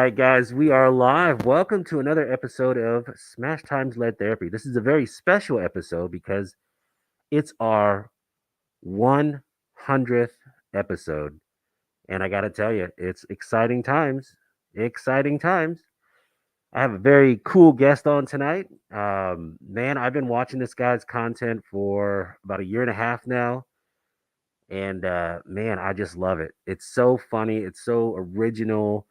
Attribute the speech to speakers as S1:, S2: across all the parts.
S1: right, guys, we are live. Welcome to another episode of Smash Times Lead Therapy. This is a very special episode because it's our 100th episode. And I got to tell you, it's exciting times. Exciting times. I have a very cool guest on tonight. Man, I've been watching this guy's content for about a year and a half now. And man, I just love it. It's so funny, it's so original,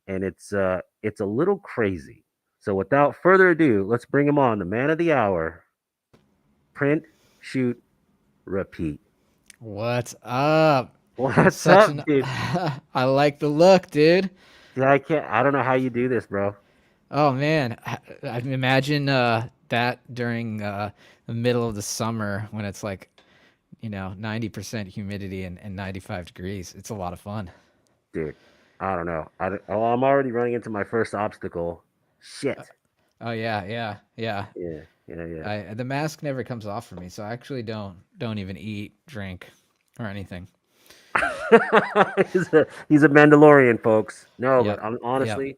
S1: and it's a little crazy. So without further ado, let's bring him on, the man of the hour. Print, shoot, repeat.
S2: What's up?
S1: What's
S2: Such
S1: up,
S2: an
S1: dude?
S2: I like the look, dude.
S1: Dude, I don't know how you do this, bro.
S2: Oh man, I imagine that during the middle of the summer when it's like 90% humidity and 95 degrees. It's a lot of fun.
S1: Dude, I don't know. I'm already running into my first obstacle. Shit.
S2: Oh yeah.
S1: Yeah, yeah, yeah.
S2: The mask never comes off for me, so I actually don't even eat, drink, or anything.
S1: He's a Mandalorian, folks. No, but
S2: Yep,
S1: I'm
S2: yep.
S1: honestly,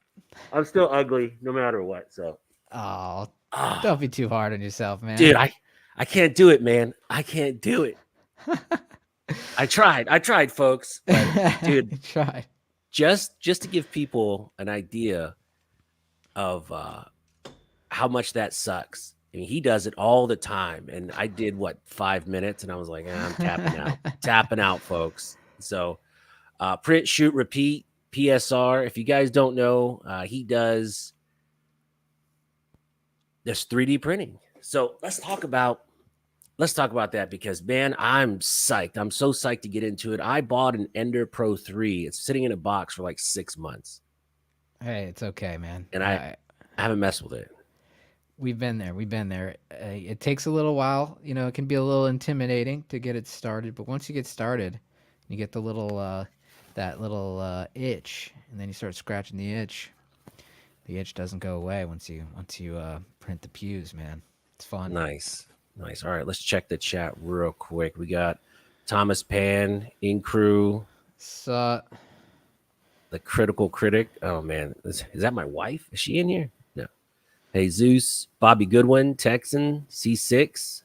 S1: I'm still ugly no matter what. So,
S2: Oh,
S3: Ah,
S2: don't be too hard on yourself, man.
S3: dude, I can't do it, man. I can't do it. I tried, folks, but dude,
S2: Try.
S3: just to give people an idea of how much that sucks. I mean, he does it all the time, and I did what 5 minutes, and I was like, I'm tapping out, folks. So, print, shoot, repeat, PSR. If you guys don't know, he does this 3D printing. So let's talk about that because man, I'm psyched. I'm so psyched to get into it. I bought an Ender Pro 3. It's sitting in a box for like 6 months,
S2: Hey, it's okay, man.
S3: and I haven't messed with it.
S2: We've been there. We've been there. It takes a little while. It can be a little intimidating to get it started, but once you get started, you get the little that little itch, and then you start scratching the itch. The itch doesn't go away once you print the pews, man. It's fun.
S3: Nice, nice. All right, let's check the chat real quick. We got Thomas Pan, In Crew,
S2: So
S3: the Critical Critic. Oh man, is that my wife? Is she in here? No. Hey Zeus, Bobby Goodwin, Texan, C6,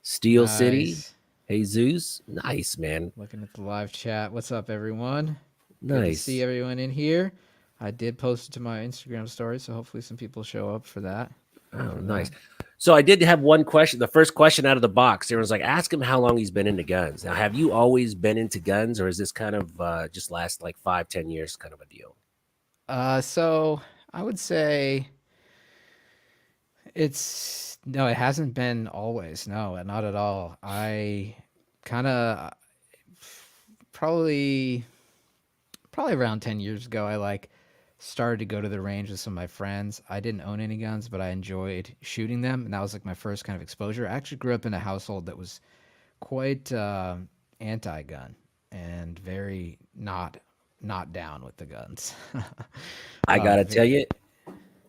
S3: Steel City.
S2: nice.
S3: Hey Zeus, nice man,
S2: Looking at the live chat. What's up, everyone? Good to see
S3: nice.
S2: everyone in here. I did post it to my Instagram story, so hopefully some people show up for that.
S3: Oh,
S2: For
S3: nice.
S2: that.
S3: So I did have one question. The first question out of the box, there was like, ask him how long he's been into guns. Now, have you always been into guns, or is this kind of just last like 5, 10 years kind of a deal?
S2: So I would say it's no, it hasn't been always. No, not at all. I kind of probably probably around 10 years ago I started to go to the range with some of my friends. I didn't own any guns, but I enjoyed shooting them, and that was like my first kind of exposure. I actually grew up in a household that was quite anti-gun and very not down with the guns.
S3: I gotta tell
S2: Very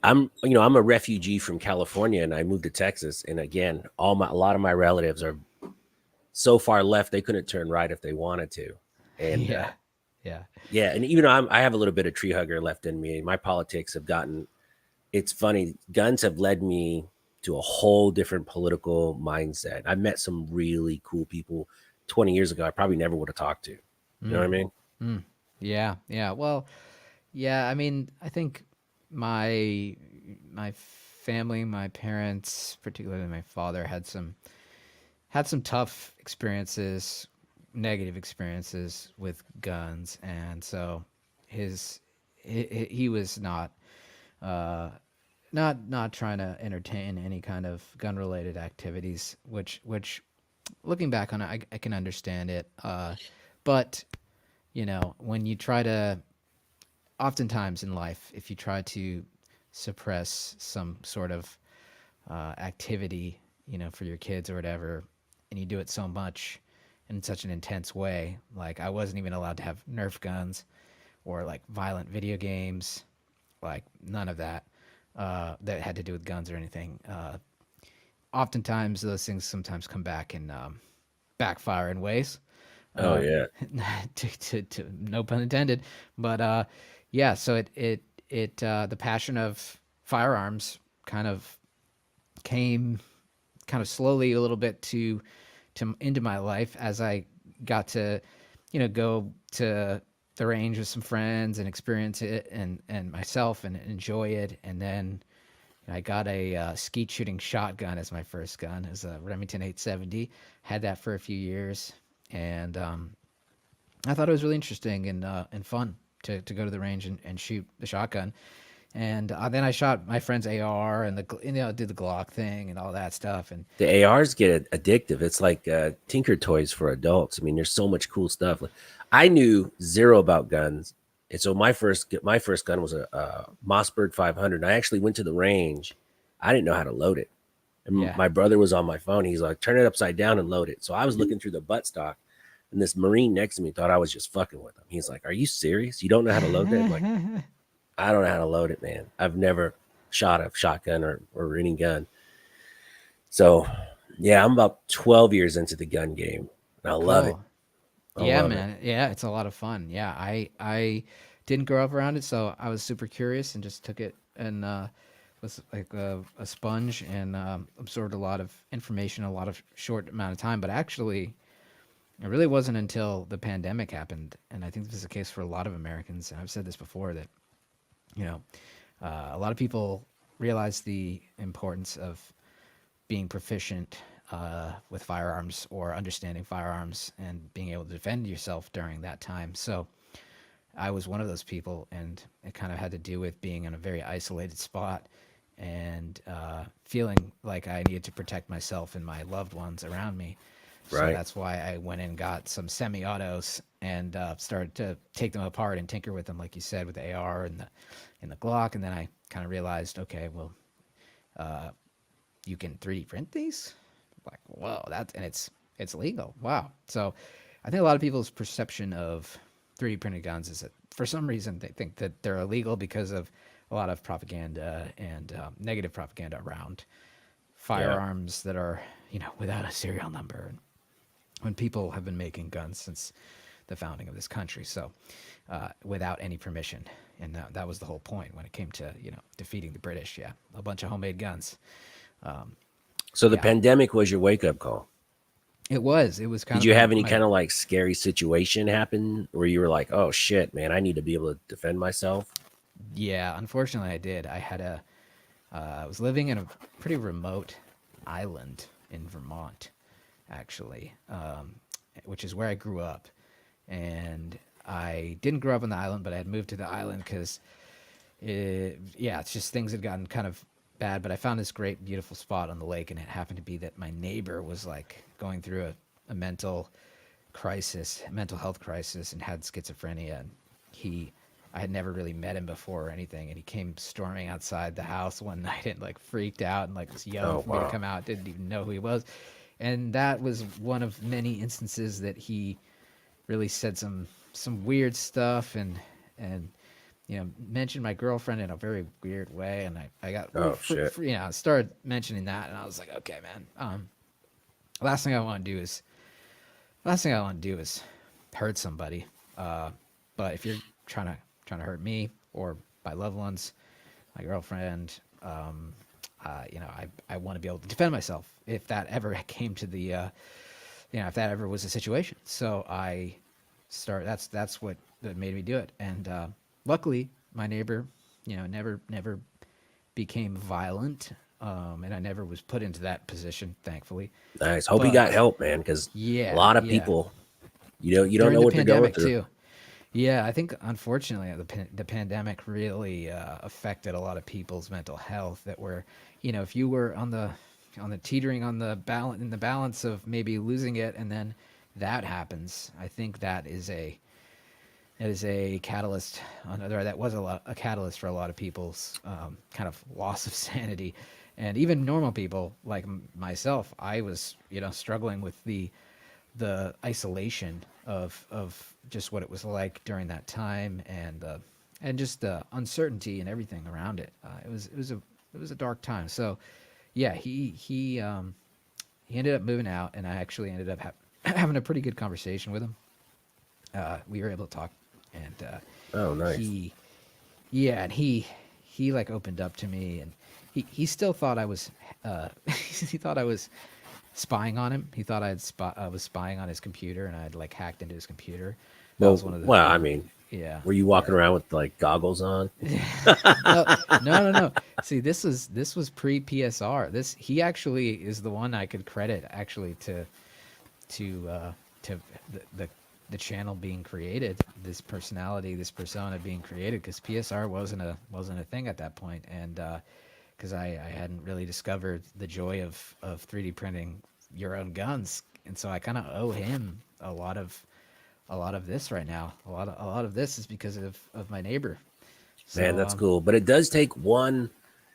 S3: you, I'm a refugee from California, and I moved to Texas. And again, a lot of my relatives are so far left they couldn't turn right if they wanted to. And
S2: yeah. Yeah.
S3: yeah, and even though I have a little bit of tree hugger left in me, my politics have gotten. It's funny. Guns have led me to a whole different political mindset. I met some really cool people 20 years ago. I probably never would have talked to. You know what I
S2: Mm,
S3: mean?
S2: mm. Yeah, yeah. Well, yeah, I mean, I think my family, my parents, particularly my father, had some tough experiences, negative experiences with guns, and so he was uh, not trying to entertain any kind of gun related activities, which looking back on it, I can understand it. But when you try to, oftentimes in life, if you try to suppress some sort of activity, for your kids or whatever, and you do it so much in such an intense way, like I wasn't even allowed to have Nerf guns or like violent video games, like none of that that had to do with guns or anything. Oftentimes, those things sometimes come back and backfire in ways.
S3: Oh
S2: Uh,
S3: yeah.
S2: to no pun intended, but yeah. So it the passion of firearms kind of came kind of slowly a little bit to into my life as I got to, go to the range with some friends and experience it and myself and enjoy it. And then I got a skeet shooting shotgun as my first gun. It was a Remington 870. Had that for a few years, and I thought it was really interesting and fun to go to the range and shoot the shotgun. And then I shot my friend's AR and did the Glock thing and all that stuff. And
S3: The ARs get addictive. It's like Tinker Toys for adults. I mean, there's so much cool stuff. I knew zero about guns, and so my first gun was a Mossberg 500. And I actually went to the range. I didn't know how to load it, and
S2: yeah,
S3: my brother was on my phone. He's like, "Turn it upside down and load it." So I was looking through the buttstock, and this Marine next to me thought I was just fucking with him. He's like, "Are you serious? You don't know how to load that?" I'm like, "I don't know how to load it, man. I've never shot a shotgun or any gun." So, yeah, I'm about 12 years into the gun game. And I love it.
S2: cool.
S3: I
S2: Yeah,
S3: love it.
S2: man. Yeah, it's a lot of fun. Yeah, I didn't grow up around it, so I was super curious and just took it and was like a sponge and absorbed a lot of information in a lot of short amount of time. But actually, it really wasn't until the pandemic happened, and I think this is the case for a lot of Americans. And I've said this before that you know a lot of people realize the importance of being proficient with firearms or understanding firearms and being able to defend yourself during that time. So I was one of those people, and it kind of had to do with being in a very isolated spot and feeling like I needed to protect myself and my loved ones around me. So
S3: Right.
S2: that's why I went and got some semi-autos and started to take them apart and tinker with them, like you said, with the AR and the Glock. And then I kind of realized, okay, well, you can 3D print these. Like, whoa, that's and it's legal. Wow. So I think a lot of people's perception of 3D printed guns is that for some reason they think that they're illegal because of a lot of propaganda and negative propaganda around
S3: Yeah.
S2: firearms that are without a serial number. And when people have been making guns since the founding of this country, so without any permission, and that was the whole point when it came to defeating the British. Yeah, a bunch of homemade guns.
S3: So the
S2: Yeah,
S3: pandemic was your wake up call.
S2: it was kind
S3: Did
S2: of
S3: you
S2: my
S3: have any
S2: my
S3: kind of like scary situation happen where you were like, oh shit, man, I need to be able to defend myself?
S2: Yeah, unfortunately, I did. I was living in a pretty remote island in Vermont, actually, which is where I grew up. And I didn't grow up on the island, but I had moved to the island because, yeah, it's just things had gotten kind of bad. But I found this great, beautiful spot on the lake, and it happened to be that my neighbor was like going through a mental health crisis, and had schizophrenia. And he, I had never really met him before or anything, and he came storming outside the house one night and like freaked out and like was yelling
S3: Oh
S2: for me to
S3: wow.
S2: come out. Didn't even know who he was, and that was one of many instances that he really said some weird stuff and mentioned my girlfriend in a very weird way, and I got
S3: Oh shit.
S2: started mentioning that, and I was like, okay, man, last thing I want to do is last thing I want to do is hurt somebody. But if you're trying to hurt me or my loved ones, my girlfriend, I want to be able to defend myself if that ever came to the if that ever was a situation. So that's what that made me do it. And luckily, my neighbor, never became violent, and I never was put into that position, thankfully.
S3: Nice. Hope you got
S2: But
S3: help, man, because a
S2: yeah,
S3: lot of
S2: yeah,
S3: people, you don't
S2: during
S3: know
S2: the
S3: what they're going
S2: pandemic
S3: through.
S2: too. Yeah, I think unfortunately the pandemic really affected a lot of people's mental health. That were, if you were on the teetering on the balance in the balance of maybe losing it, and then that happens. I think that is a catalyst. That was a catalyst for a lot of people's kind of loss of sanity, and even normal people like myself. I was struggling with the isolation of just what it was like during that time, and just the uncertainty and everything around it. It was a dark time. So yeah, he ended up moving out, and I actually ended up having a pretty good conversation with him. We were able to talk, and
S3: Oh nice.
S2: he Yeah, and he like opened up to me, and he still thought I was he thought I was spying on him. He thought I was spying on his computer, and I'd like hacked into his computer. That was
S3: Well, I
S2: one of the
S3: mean,
S2: yeah,
S3: were you
S2: yeah.
S3: walking around with like goggles on?
S2: No, no. See, this was pre PSR. This he actually is the one I could credit actually to to the the channel being created, this personality, this persona being created, because PSR wasn't a thing at that point, and because I hadn't really discovered the joy of 3D printing your own guns, and so I kind of owe him a lot of this right now. A lot of this is because of my neighbor.
S3: Man,
S2: So
S3: that's cool. But it does take one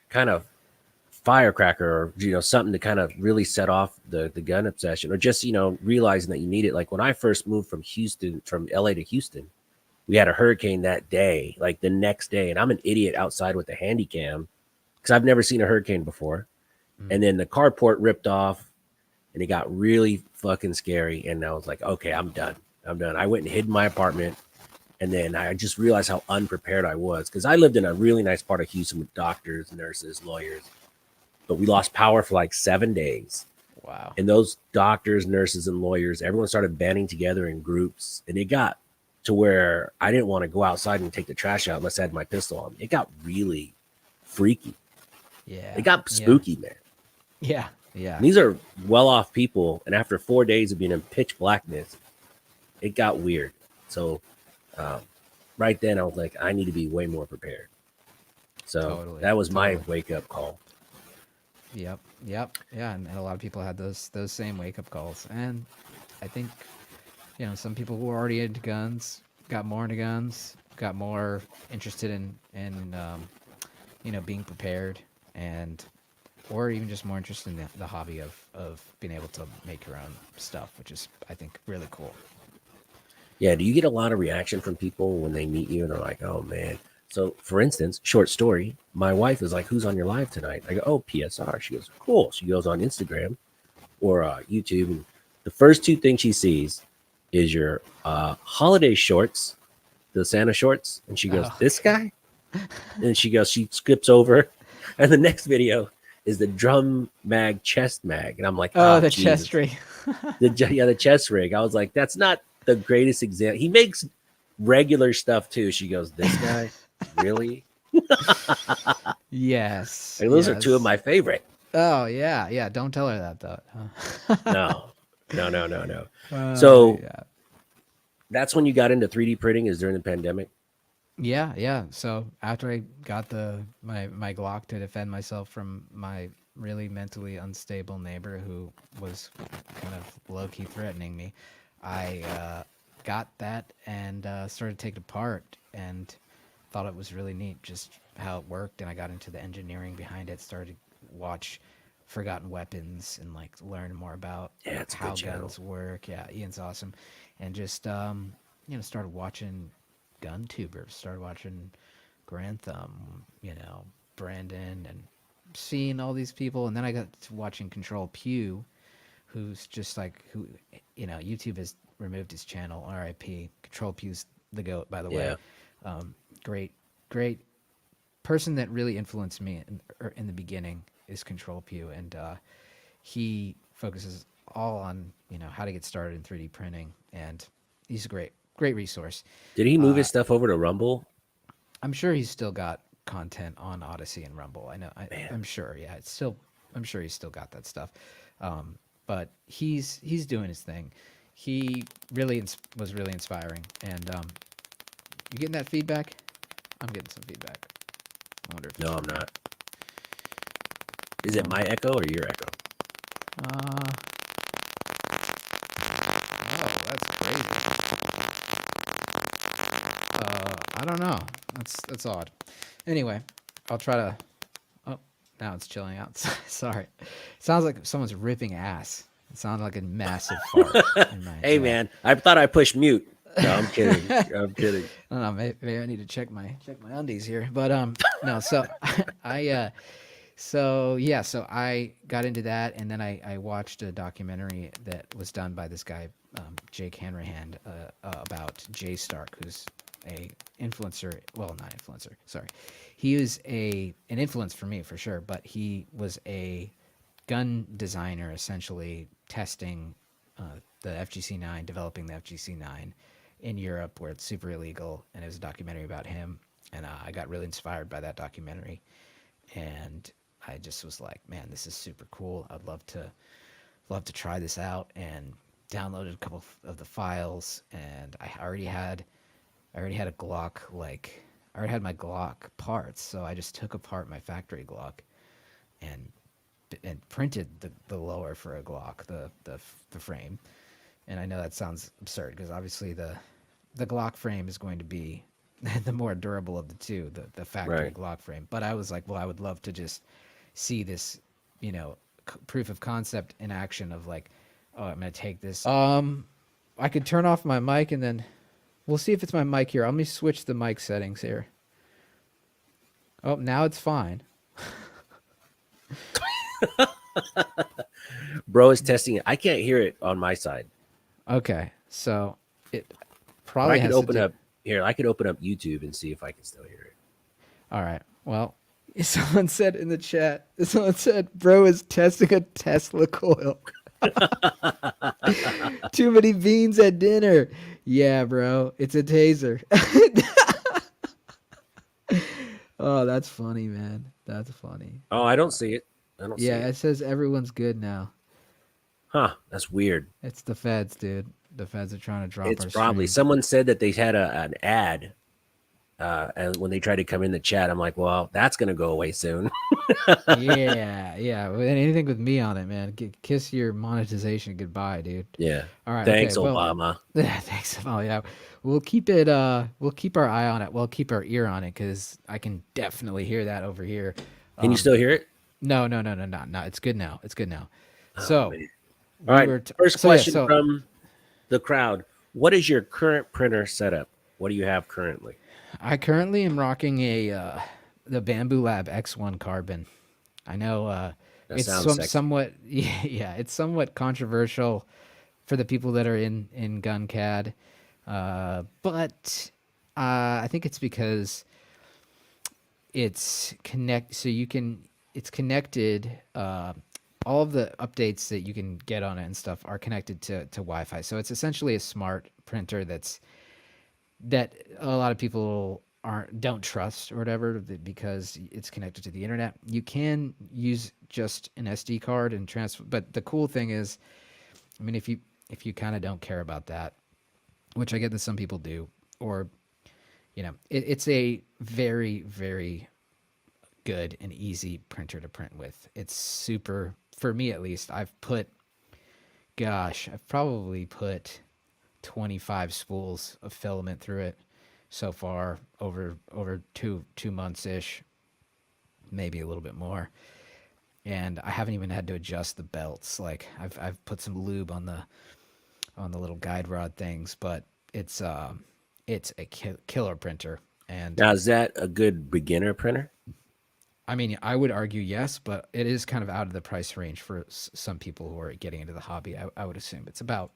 S3: kind of firecracker or something to kind of really set off the gun obsession, or just realizing that you need it. Like when I first moved from LA to Houston, we had a hurricane that day, like the next day, and I'm an idiot outside with a handy cam because I've never seen a hurricane before.
S2: mm,
S3: And then the carport ripped off and it got really fucking scary, and I was like, okay, I'm done. I went and hid in my apartment. And then I just realized how unprepared I was because I lived in a really nice part of Houston with doctors, nurses, lawyers, but we lost power for like 7 days.
S2: wow.
S3: And those doctors, nurses, and lawyers, everyone started banding together in groups. And it got to where I didn't want to go outside and take the trash out unless I had my pistol on me. It got really freaky. It
S2: Yeah,
S3: got
S2: yeah,
S3: spooky, man.
S2: yeah, yeah.
S3: And these are well off people. And after 4 days of being in pitch blackness, it got weird. So, um, right then, I was like, I need to be way more prepared. So
S2: Totally,
S3: that was my
S2: totally.
S3: wake up call.
S2: Yep, yep, yeah. And a lot of people had those same wake up calls, and I think some people who were already into guns got more into guns, got more interested in being prepared, and or even just more interested in the hobby of being able to make your own stuff, which is I think really cool.
S3: Yeah. Do you get a lot of reaction from people when they meet you and are like, oh man? So, for instance, short story, my wife is like, who's on your live tonight? I go, oh, PSR. She goes, cool. She goes on Instagram or YouTube. And the first two things she sees is your holiday shorts, the Santa shorts. And she goes,
S2: Oh,
S3: this guy? And she skips over. And the next video is the drum mag chest mag. And I'm like,
S2: oh,
S3: oh,
S2: the chest
S3: Jesus.
S2: ray.
S3: The chest rig. I was like, that's not the greatest example. He makes regular stuff too. She goes, this guy? Really?
S2: Yes,
S3: Like, those are two of
S2: yes.
S3: my favorite.
S2: Oh yeah, yeah. Don't tell her that though.
S3: No, no, no, no, no. So
S2: Yeah.
S3: that's when you got into 3D printing, is during the pandemic.
S2: Yeah, yeah. So after I got my Glock to defend myself from my really mentally unstable neighbor who was kind of low key threatening me, I got that and started to take it apart and thought it was really neat just how it worked. And I got into the engineering behind it. Started to watch Forgotten Weapons and like learn more about
S3: Yeah, it's a good
S2: how
S3: channel.
S2: guns work. Yeah, Ian's awesome, and just started watching gun tubers, started watching Grantham, Brandon, and seeing all these people. And then I got to watching Control Pew, who's just like, YouTube has removed his channel, RIP. Control Pew's the GOAT, by the way.
S3: Yeah.
S2: Great, great person that really influenced me in the beginning is Control Pew. And he focuses all on, how to get started in 3D printing. And he's a great resource.
S3: Did he move his stuff over to Rumble?
S2: I'm sure he's still got content on Odyssey and Rumble. I know.
S3: Man,
S2: I'm sure. Yeah, it's still. I'm sure he's still got that stuff. But he's doing his thing. He really was really inspiring. And you getting that feedback? I'm getting some feedback. I wonder if
S3: no,
S2: it's
S3: I'm
S2: from me.
S3: not. Is it my echo or your echo?
S2: Uh, oh, that's crazy. I don't know. That's odd. Anyway, I'll try to. Oh, now it's chilling out. Sorry. Sounds like someone's ripping ass. It sounded like a massive fart in my.
S3: Hey,
S2: Yeah.
S3: man, I thought I pushed mute. No, I'm kidding. I'm kidding.
S2: I don't know. Maybe I need to check my undies here. But no. So so I got into that, and then I watched a documentary that was done by this guy, Jake Hanrahan, about Jay Stark, who's a influencer. Well, not influencer. Sorry, he was an influence for me for sure. But he was a gun designer, essentially testing the FGC9, developing the FGC9 in Europe, where it's super illegal. And it was a documentary about him, and I got really inspired by that documentary. And I just was like, man, this is super cool. I'd love to try this out, and downloaded a couple of the files. And I already had a Glock, like I already had my Glock parts, so I just took apart my factory Glock and printed the lower for a Glock, the frame. And I know that sounds absurd because obviously the Glock frame is going to be the more durable of the two, the factory
S3: Right.
S2: Glock frame. But I was like, well, I would love to just see this, proof of concept in action of like, oh, I'm gonna take this. I could turn off my mic and then we'll see if it's my mic here. Let me switch the mic settings here. Oh, now it's fine.
S3: Bro is testing it. I can't hear it on my side.
S2: Okay, so it
S3: But
S2: probably
S3: I could
S2: has
S3: open
S2: to do.
S3: up here. I could open up YouTube and see if I can still hear it.
S2: All right. Well, someone said in the chat. Someone said, "Bro is testing a Tesla coil." Too many beans at dinner. Yeah, bro. It's a taser. Oh, that's funny, man. That's funny.
S3: Oh, I don't see it. I don't see
S2: Yeah,
S3: it.
S2: it says everyone's good now.
S3: Huh? That's weird.
S2: It's the feds, dude. The feds are trying to drop
S3: It's
S2: our
S3: probably
S2: stream.
S3: someone said that they had an ad, and when they tried to come in the chat, I'm like, well, that's gonna go away soon.
S2: Yeah, yeah. Anything with me on it, man. Kiss your monetization goodbye, dude.
S3: Yeah.
S2: All right. Okay.
S3: Thanks,
S2: Well,
S3: Obama.
S2: thanks. Oh yeah. We'll keep it. We'll keep our eye on it. We'll keep our ear on it because I can definitely hear that over here.
S3: Can you still hear it?
S2: No. No. It's good now. It's good now.
S3: Oh
S2: So
S3: man. All
S2: we
S3: right.
S2: were.
S3: First
S2: So yeah.
S3: question
S2: So
S3: from the crowd. What is your current printer setup? What do you have currently?
S2: I currently am rocking the Bamboo Lab X1 Carbon. I know
S3: That
S2: it's
S3: sounds sexy.
S2: somewhat yeah, it's somewhat controversial for the people that are in gun CAD, but I think it's because it's connected. All of the updates that you can get on it and stuff are connected to Wi-Fi. So it's essentially a smart printer that a lot of people don't trust or whatever because it's connected to the internet. You can use just an SD card and transfer, but the cool thing is, I mean, if you kind of don't care about that, which I get that some people do, or it's a very very good and easy printer to print with. It's super, for me at least. I've probably put 25 spools of filament through it so far over 2 months ish, maybe a little bit more. And I haven't even had to adjust the belts. Like I've put some lube on the little guide rod things, but it's a killer printer. And
S3: Now, is that a good beginner printer?
S2: I mean, I would argue yes, but it is kind of out of the price range for some people who are getting into the hobby. I would assume it's about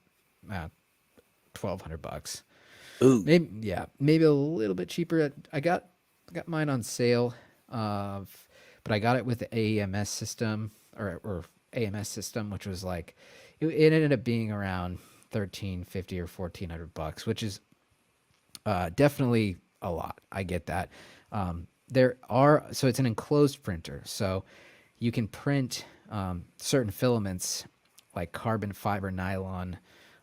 S2: $1,200.
S3: Ooh,
S2: Maybe a little bit cheaper. I got mine on sale, but I got it with the AEMS system or AMS system, which was like it ended up being around $1,350 or $1,400, which is definitely a lot. I get that. So it's an enclosed printer, so you can print certain filaments like carbon fiber nylon.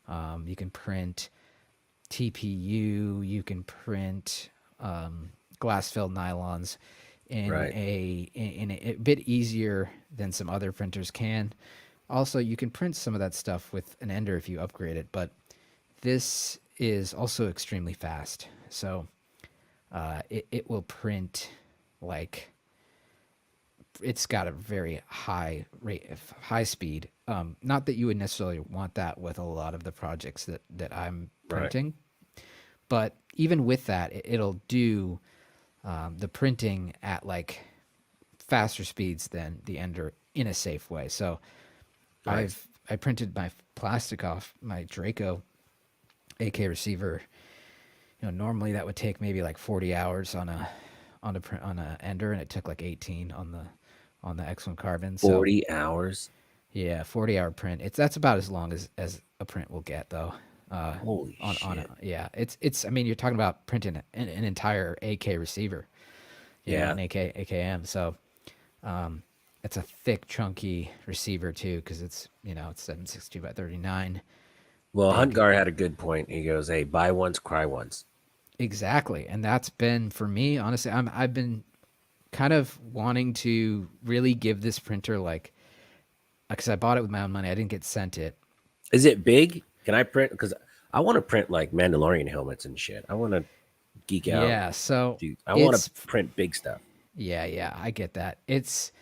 S2: You can print TPU. You can print glass filled nylons in
S3: right.
S2: a bit easier than some other printers can. Also, you can print some of that stuff with an Ender if you upgrade it, but this is also extremely fast. So it will print like it's got a very high rate of high speed. Not that you would necessarily want that with a lot of the projects that I'm printing, but even with that, it'll do the printing at like faster speeds than the Ender in a safe way. So
S3: Nice.
S2: I printed my plastic off my Draco AK receiver normally that would take maybe like 40 hours on a ender, and it took like 18 on the X1 Carbon. So
S3: 40 hours.
S2: yeah, 40-hour print. That's about as long as a print will get though.
S3: Holy
S2: On a,
S3: shit.
S2: yeah, it's. I mean, you're talking about printing an entire AK receiver,
S3: Yeah.
S2: an AKM. So it's a thick, chunky receiver too, because it's 762 by 39,
S3: Well,
S2: big.
S3: Huntgar had a good point. He goes, "Hey, buy once, cry once."
S2: Exactly, and that's been for me. Honestly, I've been kind of wanting to really give this printer like, because I bought it with my own money. I didn't get sent it.
S3: Is it big? Can I print? Because I want to print like Mandalorian helmets and shit. I want to geek out.
S2: Yeah, so
S3: Dude, I want to
S2: it's
S3: print big stuff.
S2: yeah, I get that. It's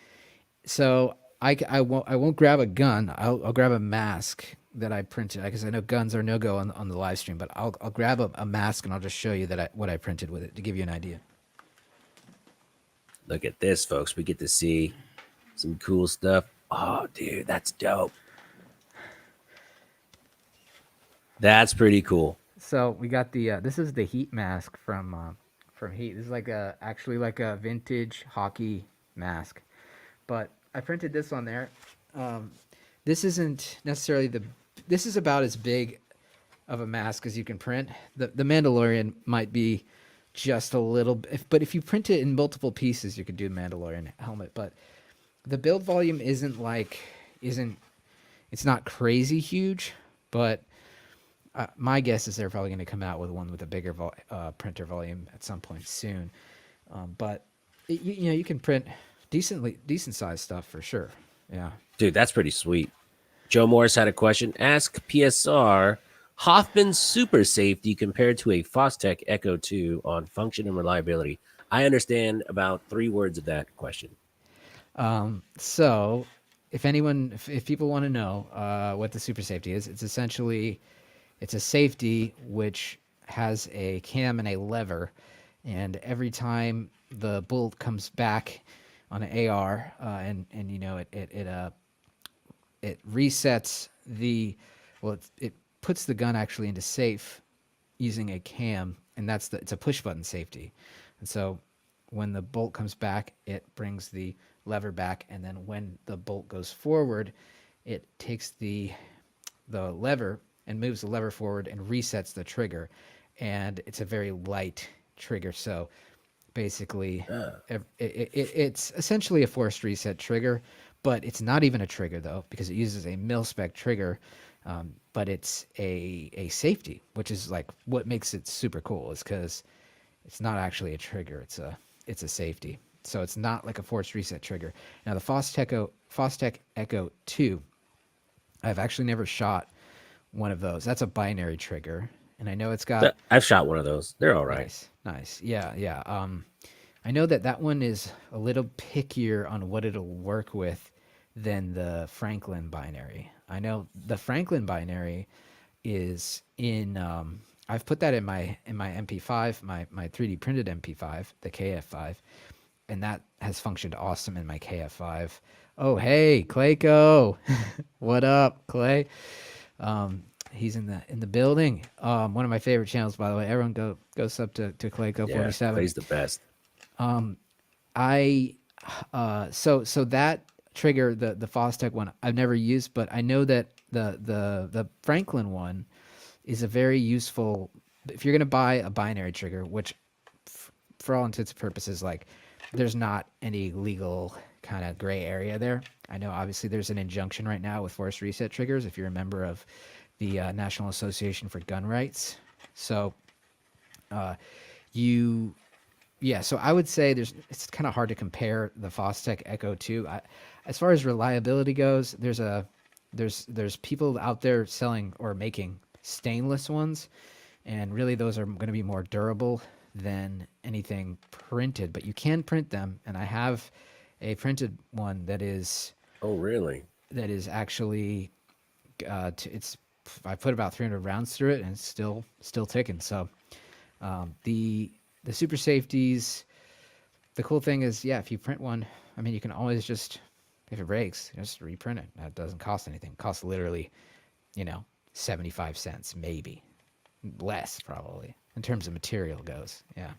S2: so I won't grab a gun. I'll grab a mask that I printed, because I know guns are no go on the live stream. But I'll grab a mask and I'll just show you what I printed with it to give you an idea.
S3: Look at this, folks. We get to see some cool stuff. Oh, dude, that's dope. That's pretty cool.
S2: So we got the this is the Heat mask from Heat. This is actually like a vintage hockey mask, but I printed this on there. Um, this isn't necessarily the. This is about as big of a mask as you can print. The Mandalorian might be just a little, but if you print it in multiple pieces, you could do Mandalorian helmet. But the build volume isn't it's not crazy huge, but my guess is they're probably going to come out with one with a bigger printer volume at some point soon. But you can print decent sized stuff for sure. Yeah.
S3: Dude, that's pretty sweet. Joe Morris had a question. Ask PSR Hoffman's super safety compared to a Fostech Echo 2 on function and reliability. I understand about 3 words of that question.
S2: So if people want to know what the super safety is, it's essentially it's a safety which has a cam and a lever, and every time the bolt comes back on an AR, and it resets it puts the gun actually into safe using a cam, and it's a push button safety. And so when the bolt comes back, it brings the lever back, and then when the bolt goes forward, it takes the lever and moves the lever forward and resets the trigger. And it's a very light trigger, so basically it's essentially a forced reset trigger, but it's not even a trigger though, because it uses a mil-spec trigger. But it's a safety, which is like what makes it super cool, is because it's not actually a trigger. It's a safety. So it's not like a forced reset trigger. Now the Fostech Echo 2, I've actually never shot one of those. That's a binary trigger, and I know it's got
S3: I've shot one of those. They're all right.
S2: nice. Yeah. I know that one is a little pickier on what it'll work with than the Franklin binary. I know the Franklin binary is in. I've put that in my MP5, my 3D printed MP5, the KF5, and that has functioned awesome in my KF5. Oh hey, Clayco, what up, Clay? He's in the building. One of my favorite channels, by the way. Everyone go sub to Clayco 47.
S3: Clay's the best.
S2: So that trigger, the Fostech one, I've never used, but I know that the Franklin one is a very useful. If you're gonna buy a binary trigger, which for all intents and purposes, like there's not any legal kind of gray area there. I know obviously there's an injunction right now with forced reset triggers if you're a member of the National Association for Gun Rights. So so I would say it's kind of hard to compare the Fostech Echo 2. As far as reliability goes, there's people out there selling or making stainless ones, and really those are going to be more durable than anything printed, but you can print them, and I have a printed one that is
S3: Oh, really?
S2: actually I put about 300 rounds through it, and it's still ticking. So the super safeties, the cool thing is, if you print one, I mean, you can always just, if it breaks, just reprint it. That doesn't cost anything. It costs literally 75 cents, maybe less, probably. in terms of material goes. Yeah.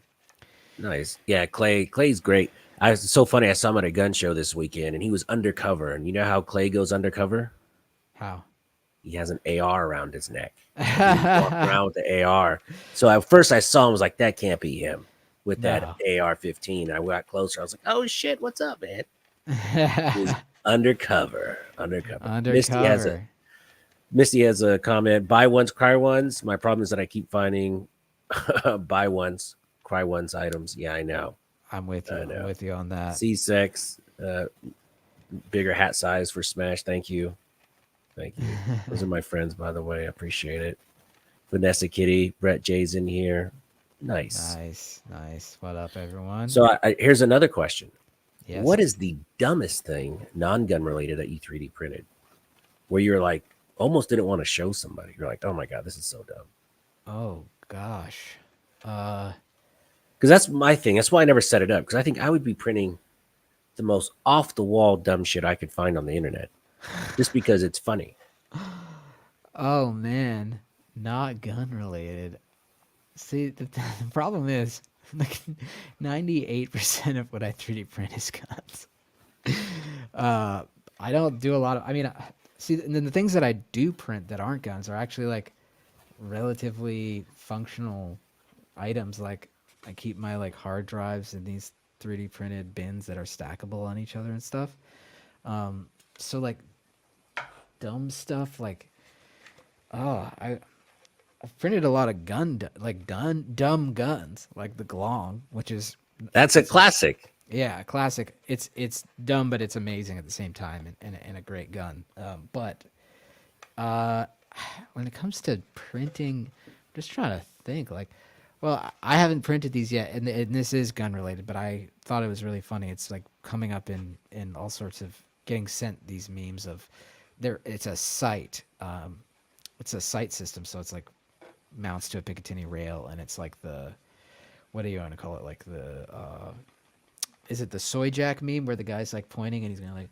S3: Nice. Yeah, Clay's great. It's so funny. I saw him at a gun show this weekend, and he was undercover. And you know how Clay goes undercover?
S2: How?
S3: He has an AR around his neck, and he was walking around with the AR. So at first, I saw him, was like, that can't be him with that
S2: No.
S3: AR-15. I got closer. I was like, oh shit, what's up, man? He was undercover. Undercover.
S2: Undercover.
S3: Misty has a comment. Buy ones, cry ones. My problem is that I keep finding buy ones, cry ones items. Yeah, I know.
S2: I'm with you.
S3: I
S2: I'm
S3: know.
S2: with you on that.
S3: C6, bigger hat size for Smash. Thank you. Thank you. Those are my friends, by the way. I appreciate it. Vanessa Kitty, Brett J's in here. Nice.
S2: Nice. Nice. What up, everyone?
S3: So here's another question.
S2: Yes.
S3: What is the dumbest thing, non-gun related, that you 3D printed? Where you're like, almost didn't want to show somebody. You're like, oh my God, this is so dumb.
S2: Oh gosh.
S3: Because that's my thing. That's why I never set it up. Because I think I would be printing the most off the wall dumb shit I could find on the internet just because it's funny.
S2: Oh man. Not gun related. See, the problem is like 98% of what I 3D print is guns. I don't do a lot of. I mean, see, and then the things that I do print that aren't guns are actually like relatively functional items. Like I keep my like hard drives in these 3D printed bins that are stackable on each other and stuff. So like dumb stuff like I've printed a lot of dumb guns like the Glong, which is
S3: That's a classic.
S2: yeah, classic. It's dumb, but it's amazing at the same time, and a great gun. But when it comes to printing, I'm just trying to think. Like, well, I haven't printed these yet, and this is gun related. But I thought it was really funny. It's like coming up in all sorts of getting sent these memes of there. It's a site. It's a site system, so it's like mounts to a Picatinny rail, and it's like the what do you want to call it? Like the is it the soy jack meme where the guy's like pointing and he's gonna like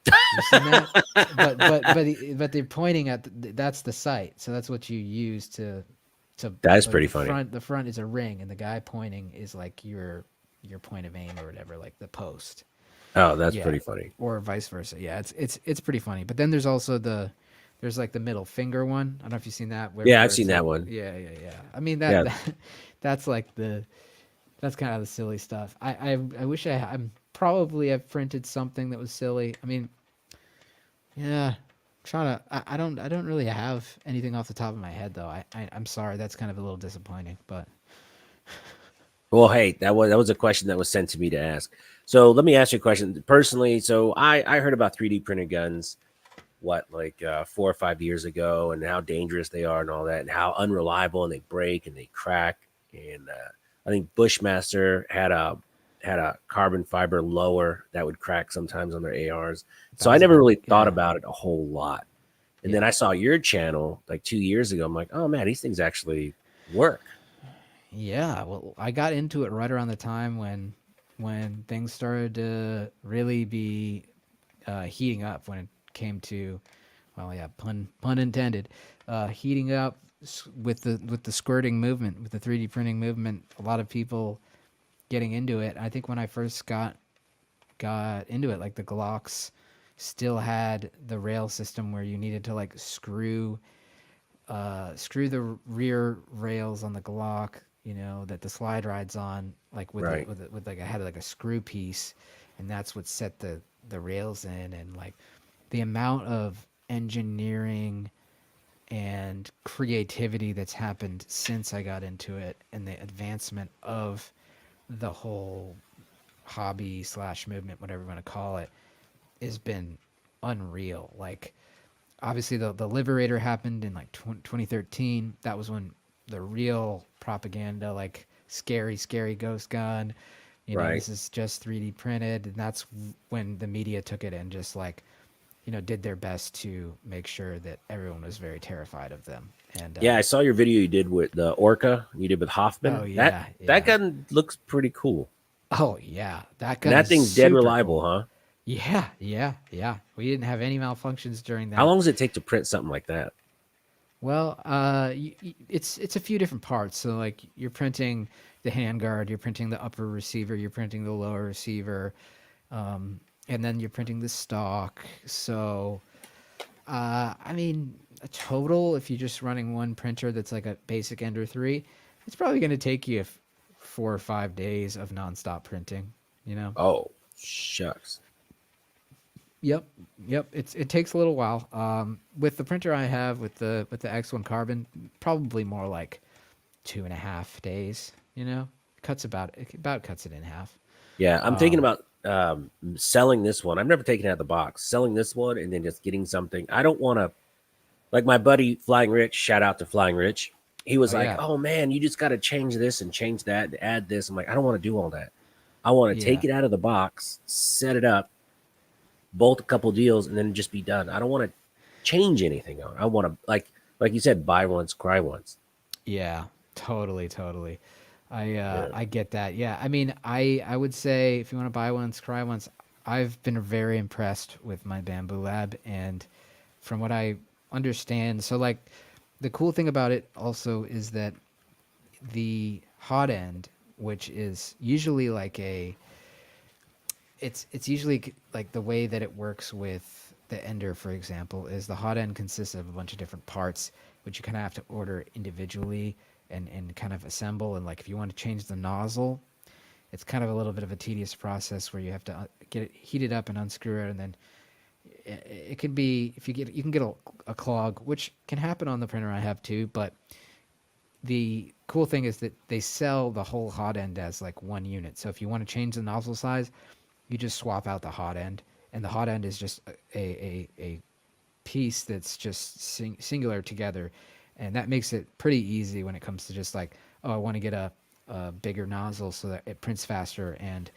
S2: you seen that? But they're pointing at that's the site, so that's what you use to
S3: That's
S2: like
S3: pretty
S2: the
S3: funny.
S2: front is a ring and the guy pointing is like your point of aim or whatever, like the post.
S3: Oh, that's
S2: Yeah,
S3: pretty funny.
S2: or vice versa. Yeah, it's pretty funny. But then there's also there's like the middle finger one. I don't know if you've seen that.
S3: Yeah, I've
S2: Where
S3: seen
S2: it's like
S3: that one.
S2: yeah. I mean
S3: Yeah.
S2: that's like that's kind of the silly stuff. I wish I'm probably I've printed something that was silly. I mean, yeah, trying to. I don't really have anything off the top of my head though. I'm sorry. That's kind of a little disappointing, but
S3: Well, hey, that was a question that was sent to me to ask. So let me ask you a question personally. So I heard about 3D printed guns, what, like 4 or 5 years ago, and how dangerous they are and all that, and how unreliable, and they break and they crack. And I think Bushmaster had a carbon fiber lower that would crack sometimes on their ARs.
S2: that
S3: So I
S2: was a
S3: never
S2: big
S3: really thought
S2: yeah
S3: about it a whole lot. And then
S2: yeah
S3: I saw your channel like 2 years ago. I'm like, oh man, these things actually work.
S2: yeah. Well, I got into it right around the time when things started to really be heating up when it came to well yeah pun intended heating up with the squirting movement with the 3D printing movement. A lot of people getting into it. I think when I first got into it, like the Glocks still had the rail system where you needed to like screw the rear rails on the Glock, you know, that the slide rides on, like
S3: Right.
S2: with like I had like a screw piece, and that's what set the rails in, and like the amount of engineering and creativity that's happened since I got into it, and the advancement of the whole hobby slash movement, whatever you want to call it, has been unreal. Like obviously the Liberator happened in like 2013. That was when the real propaganda, like scary ghost gun, you know,
S3: Right.
S2: this is just 3D printed, and that's when the media took it and just like, you know, did their best to make sure that everyone was very terrified of them. And
S3: Yeah, I saw your video you did with the Orca. You did with
S2: oh
S3: Hoffman. That
S2: yeah,
S3: that
S2: yeah.
S3: gun looks pretty cool.
S2: Oh yeah, that
S3: And
S2: gun
S3: that
S2: is
S3: thing's dead
S2: super
S3: reliable,
S2: cool.
S3: huh?
S2: Yeah. We didn't have any malfunctions during
S3: How
S2: that.
S3: long does it take to print something like that?
S2: Well, it's a few different parts. So like you're printing the handguard, you're printing the upper receiver, you're printing the lower receiver, and then you're printing the stock. So I mean, a total if you're just running one printer that's like a basic Ender 3, it's probably going to take you 4 or 5 days of nonstop printing. You know.
S3: Oh, shucks.
S2: Yep, yep. It takes a little while. With the printer I have with the X1 Carbon, probably more like 2.5 days. You know, cuts about cuts it in half.
S3: Yeah, I'm thinking about selling this one. I've never taken it out of the box. Selling this one and then just getting something. I don't want to, like my buddy Flying Rich, shout out to Flying Rich. He was
S2: Oh
S3: like,
S2: yeah,
S3: "Oh man, you just got to change this and change that and add this." I'm like, "I don't want to do all that. I want to take
S2: yeah,
S3: it out of the box, set it up, bolt a couple deals, and then just be done. I don't want to change anything on it. I want to like you said, buy once, cry once."
S2: yeah. Totally, totally.
S3: Yeah.
S2: I get that. Yeah, I mean, I would say if you want to buy once, cry once. I've been very impressed with my Bamboo Lab, and from what I understand, so like the cool thing about it also is that the hot end, which is usually like a it's usually like the way that it works with the ender, for example, is the hot end consists of a bunch of different parts which you kind of have to order individually and kind of assemble. And like if you want to change the nozzle, it's kind of a little bit of a tedious process where you have to get it heated up and unscrew it, and then it can be if you can get a clog, which can happen on the printer I have too. But the cool thing is that they sell the whole hot end as like one unit. So if you want to change the nozzle size, you just swap out the hot end, and the hot end is just a piece that's just singular together, and that makes it pretty easy when it comes to just like, oh, I want to get a bigger nozzle so that it prints faster. And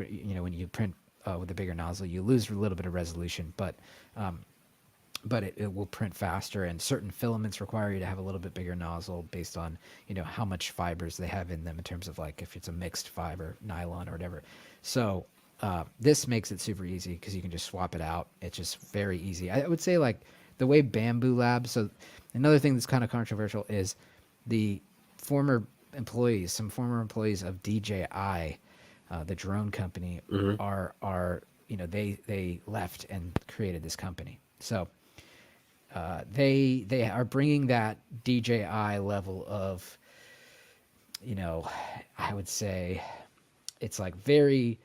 S2: you know, when you print with a bigger nozzle, you lose a little bit of resolution, but it will print faster, and certain filaments require you to have a little bit bigger nozzle based on, you know, how much fibers they have in them in terms of like if it's a mixed fiber nylon or whatever. So this makes it super easy because you can just swap it out. It's just very easy. I would say like the way Bamboo Lab. So another thing that's kind of controversial is the former some former employees of DJI, the drone company,
S3: Hmm.
S2: are you know they left and created this company. So they are bringing that DJI level of, you know, I would say it's like very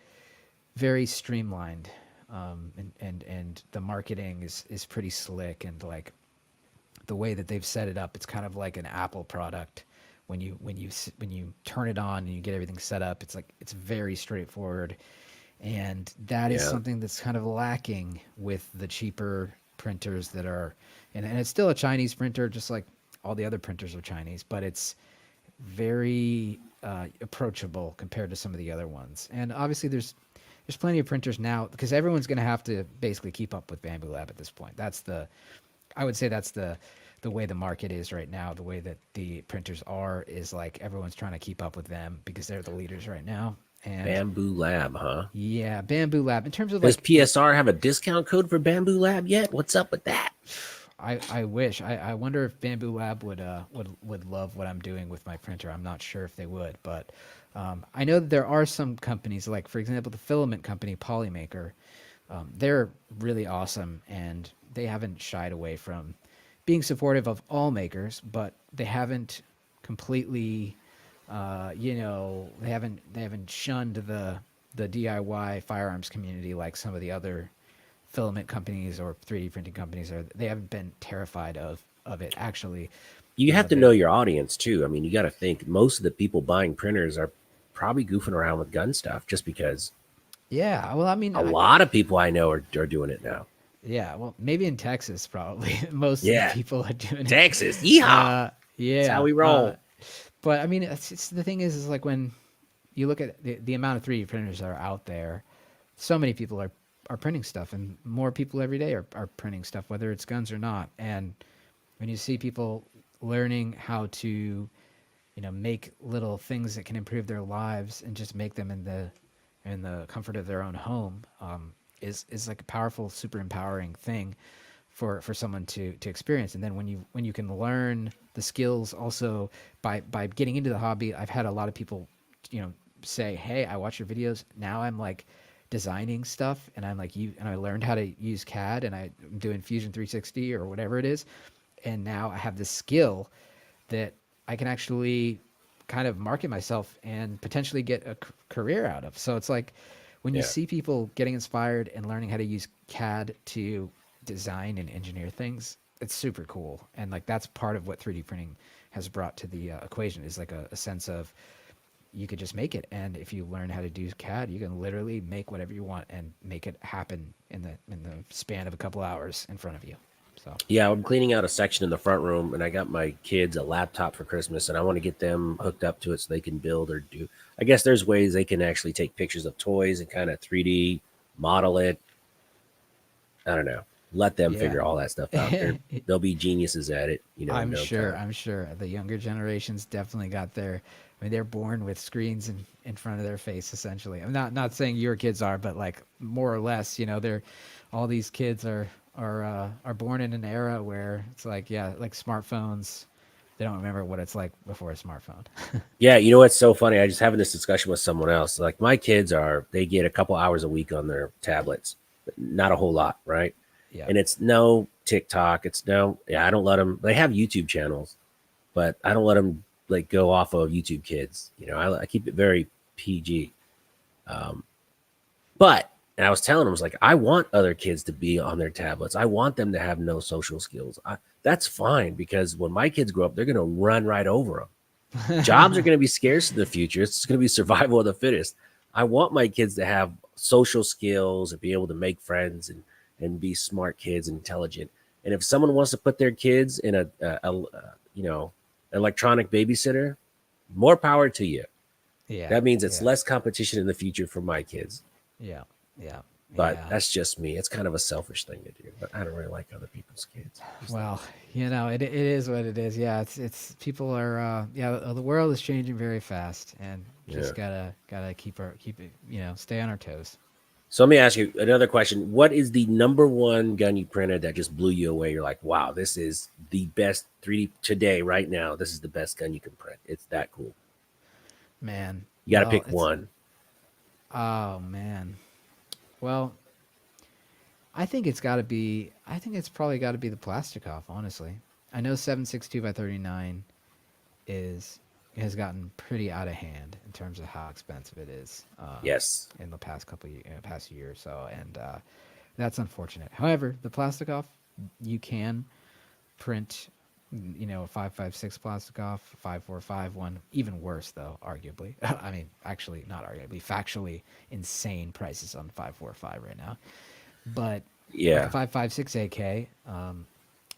S2: streamlined, and the marketing is pretty slick, and like the way that they've set it up, it's kind of like an Apple product. When you turn it on and you get everything set up, it's like it's very straightforward, and that is
S3: Yeah.
S2: something that's kind of lacking with the cheaper printers that are, and it's still a Chinese printer, just like all the other printers are Chinese, but it's very approachable compared to some of the other ones. And obviously, there's plenty of printers now because everyone's going to have to basically keep up with Bamboo Lab at this point. I would say that's the way the market is right now. The way that the printers are is like everyone's trying to keep up with them because they're the leaders right now. And
S3: Bamboo Lab, huh?
S2: yeah, Bamboo Lab in terms of
S3: Does
S2: like
S3: PSR have a discount code for Bamboo Lab yet? What's up with that?
S2: I wish. I wonder if Bamboo Lab would love what I'm doing with my printer. I'm not sure if they would, but I know that there are some companies, like for example, the filament company Polymaker. They're really awesome, and they haven't shied away from being supportive of all makers, but they haven't completely, you know, they haven't shunned the DIY firearms community like some of the other filament companies or 3D printing companies are. They haven't been terrified of it actually.
S3: You have to know
S2: They
S3: your audience too. I mean, you got to think most of the people buying printers are probably goofing around with gun stuff just because
S2: yeah, well I mean
S3: a lot of people I know are doing it now.
S2: yeah, well maybe in Texas probably most of the
S3: Yeah.
S2: people are doing it.
S3: Texas. Yeehaw. That's how
S2: Yeah,
S3: we roll.
S2: but I mean it's the thing is like when you look at the amount of 3D printers that are out there, so many people are printing stuff, and more people every day are printing stuff, whether it's guns or not. And when you see people learning how to, you know, make little things that can improve their lives and just make them in the comfort of their own home, is like a powerful, super empowering thing. for someone to experience. And then when you can learn the skills also by getting into the hobby, I've had a lot of people, you know, say, hey, I watch your videos, now I'm like designing stuff, and I'm like, you, and I learned how to use CAD, and I'm doing Fusion 360 or whatever it is, and now I have this skill that I can actually kind of market myself and potentially get a career out of. So it's like when you
S3: Yeah.
S2: see people getting inspired and learning how to use CAD to design and engineer things, it's super cool. And like that's part of what 3D printing has brought to the equation, is like a sense of you could just make it. And if you learn how to do CAD, you can literally make whatever you want and make it happen in the span of a couple hours in front of you. So
S3: Yeah, I'm cleaning out a section in the front room, and I got my kids a laptop for Christmas, and I want to get them hooked up to it so they can build or do. I guess there's ways they can actually take pictures of toys and kind of 3D model it. I don't know. Let them
S2: yeah.
S3: figure all that stuff out. They'll be geniuses at it, in
S2: I'm
S3: no
S2: sure.
S3: time.
S2: I'm sure the younger generations definitely got their. I mean, they're born with screens in front of their face. Essentially, I'm not saying your kids are, but like more or less, you know, they're all these kids are born in an era where it's like, yeah, like smartphones. They don't remember what it's like before a smartphone.
S3: Yeah, you know what's so funny? I just having this discussion with someone else. Like my kids they get a couple hours a week on their tablets, not a whole lot, right?
S2: Yeah,
S3: And it's no TikTok. It's no, yeah, I don't let them. They have YouTube channels, but I don't let them like go off of YouTube Kids. I keep it very PG. Um, but and I was telling them, I was like, I want other kids to be on their tablets. I want them to have no social skills. That's fine because when my kids grow up, they're going to run right over them. Jobs are going to be scarce in the future. It's going to be survival of the fittest. I want my kids to have social skills and be able to make friends and be smart kids and intelligent. And if someone wants to put their kids in a electronic babysitter, more power to you.
S2: yeah,
S3: That means it's
S2: yeah,
S3: less competition in the future for my kids.
S2: yeah, yeah,
S3: But
S2: yeah.
S3: that's just me. It's kind of a selfish thing to do. But I don't really like other people's kids. Just like,
S2: Well, you know, it is what it is. Yeah, it's people are yeah, the world is changing very fast, and
S3: yeah.
S2: just gotta keep it, you know, stay on our toes.
S3: So let me ask you another question. What is the number one gun you printed that just blew you away? You're like, wow, this is the best 3D today, right now. This is the best gun you can print. It's that cool.
S2: Man,
S3: You got to
S2: well,
S3: pick
S2: it's
S3: one.
S2: oh man. Well, I think it's got to be. I think it's probably got to be the Plastikov. Honestly, I know 7.62 by 39 is has gotten pretty out of hand in terms of how expensive it is
S3: Yes.
S2: in the past past year or so, and that's unfortunate. However, the Plastikov, you can print, you know, a 5.56 Plastikov, 5.45 one, even worse though, arguably. I mean, actually, not arguably, factually insane prices on 5.45 right now. But like a
S3: Yeah.
S2: 5.56 AK,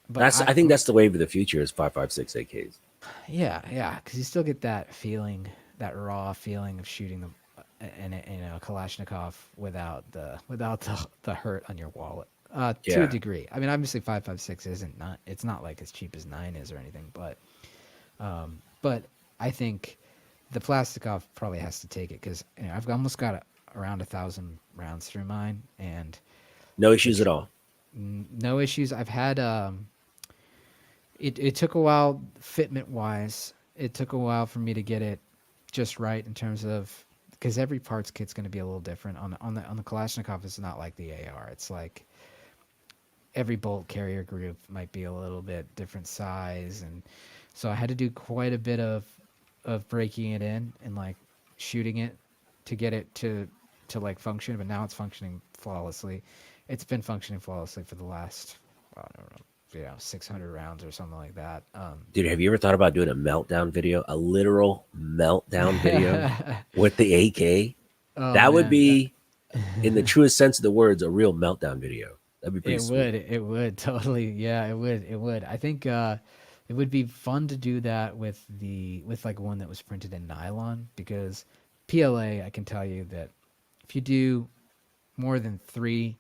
S2: but
S3: That's. I think that's the wave of the future is 5.56 AKs.
S2: yeah, because you still get that feeling, that raw feeling of shooting them in a Kalashnikov without the hurt on your wallet. To a
S3: Yeah.
S2: degree. I mean, obviously 5.56 isn't not. It's not like as cheap as 9 is or anything, but I think the Plastikov probably has to take it because, you know, I've almost got around 1,000 rounds through mine, and
S3: No issues
S2: it's
S3: at all.
S2: no issues. I've had it took a while fitment wise. It took a while for me to get it just right in terms of, because every parts kit's going to be a little different on the Kalashnikov. It's not like the AR. It's like every bolt carrier group might be a little bit different size, and so I had to do quite a bit of breaking it in and like shooting it to get it to like function. But now it's functioning flawlessly. It's been functioning flawlessly for the last, I don't know, you know, 600 rounds or something like that.
S3: Dude, have you ever thought about doing a meltdown video, a literal meltdown video with the AK?
S2: Oh
S3: That would
S2: man,
S3: be, in the truest sense of the words, a real meltdown video. That'd be pretty sweet.
S2: it would totally, yeah, it would. I think it would be fun to do that with like one that was printed in nylon, because PLA, I can tell you that if you do more than 3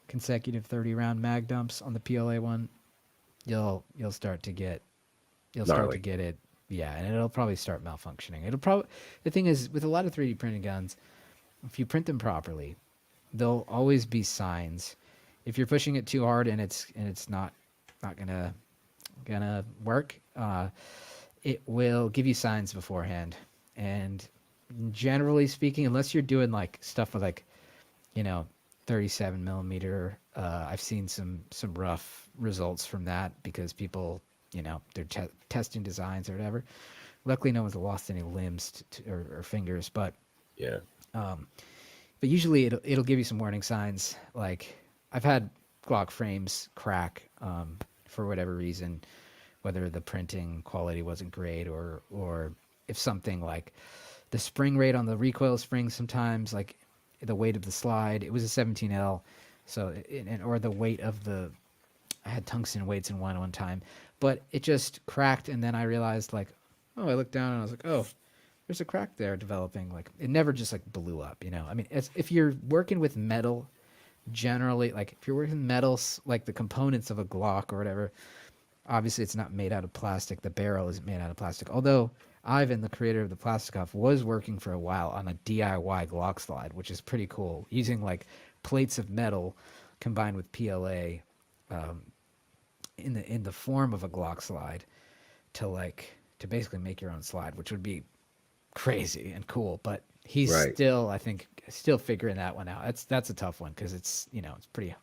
S2: consecutive 30 round mag dumps on the PLA one, you'll start to get
S3: Gnarly.
S2: it. Yeah, and it'll probably start malfunctioning. It'll probably, the thing is with a lot of 3D printed guns, if you print them properly, there'll always be signs if you're pushing it too hard and it's not gonna work, it will give you signs beforehand. And generally speaking, unless you're doing like stuff with like, you know, 37 millimeter, I've seen some rough results from that because people, you know, they're testing designs or whatever. Luckily, no one's lost any limbs or fingers,
S3: Yeah.
S2: but usually it'll give you some warning signs. Like I've had Glock frames crack for whatever reason, whether the printing quality wasn't great or if something like the spring rate on the recoil spring sometimes, like the weight of the slide, it was a 17L, so or the weight of the, I had tungsten weights in one time, but it just cracked, and then I realized like, oh, I looked down and I was like, oh, there's a crack there developing. Like it never just like blew up, you know. I mean, if you're working with metal, generally, like if you're working with metals, like the components of a Glock or whatever, obviously it's not made out of plastic. The barrel isn't made out of plastic. Although Ivan, the creator of the plastic off, was working for a while on a DIY Glock slide, which is pretty cool, using like plates of metal combined with PLA in the form of a Glock slide to basically make your own slide, which would be crazy and cool. But he's
S3: Right.
S2: still, I think, still figuring that one out. That's a tough one because it's, you know, it's pretty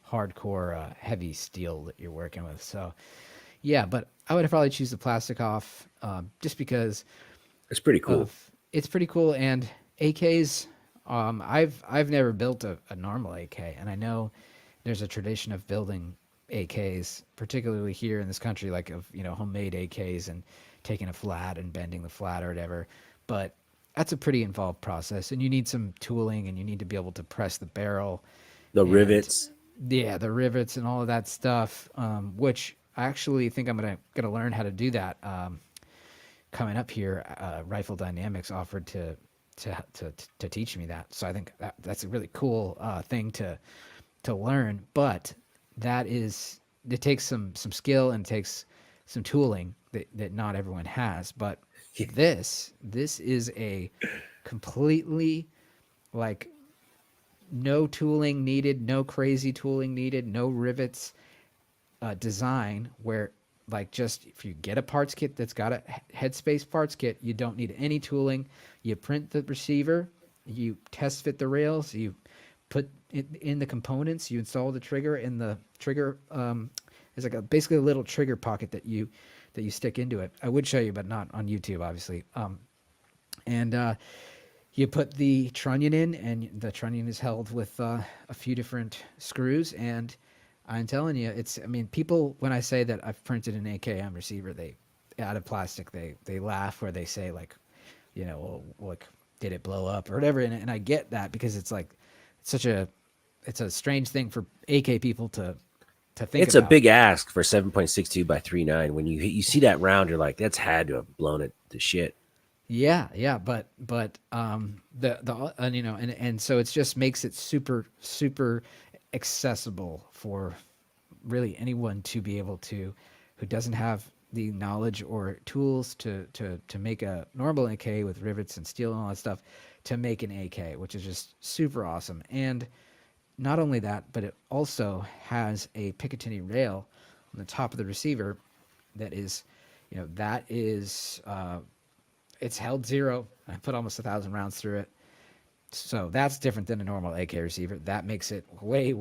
S2: hardcore heavy steel that you're working with. So yeah, but I would probably choose the plastic off just because
S3: It's pretty cool.
S2: of it's pretty cool. And AKs, I've never built a normal AK, and I know there's a tradition of building AKs, particularly here in this country, like of, you know, homemade AKs and taking a flat and bending the flat or whatever. But that's a pretty involved process, and you need some tooling, and you need to be able to press the barrel
S3: The
S2: and
S3: rivets.
S2: yeah, the rivets and all of that stuff, which I actually think I'm gonna learn how to do that coming up here. Rifle Dynamics offered to teach me that, so I think that's a really cool thing to learn. But that is, it takes some skill and takes some tooling that not everyone has. But this is a completely like no tooling needed, no crazy tooling needed, no rivets design where like just if you get a parts kit that's got a headspace parts kit, you don't need any tooling. You print the receiver, you test fit the rails, you put it in the components, you install the trigger, in the trigger is like basically a little trigger pocket that you stick into it. I would show you, but not on YouTube, obviously. And you put the trunnion in, and the trunnion is held with a few different screws. And I'm telling you, it's, I mean, people, when I say that I've printed an AKM receiver, they, out of plastic, they laugh, or they say like, you know, well, like, did it blow up or whatever? And I get that because it's like, it's a strange thing for AK people to think
S3: It's a
S2: about.
S3: big ask for 7.62 by 39. When you see that round, you're like, that's had to have blown it to shit.
S2: Yeah, but the you know, and so it just makes it super accessible for really anyone to be able to, who doesn't have the knowledge or tools to make a normal AK with rivets and steel and all that stuff, to make an AK, which is just super awesome. And not only that, but it also has a Picatinny rail on the top of the receiver that is, you know, that is it's held zero. I put almost 1,000 rounds through it. So that's different than a normal AK receiver. That makes it way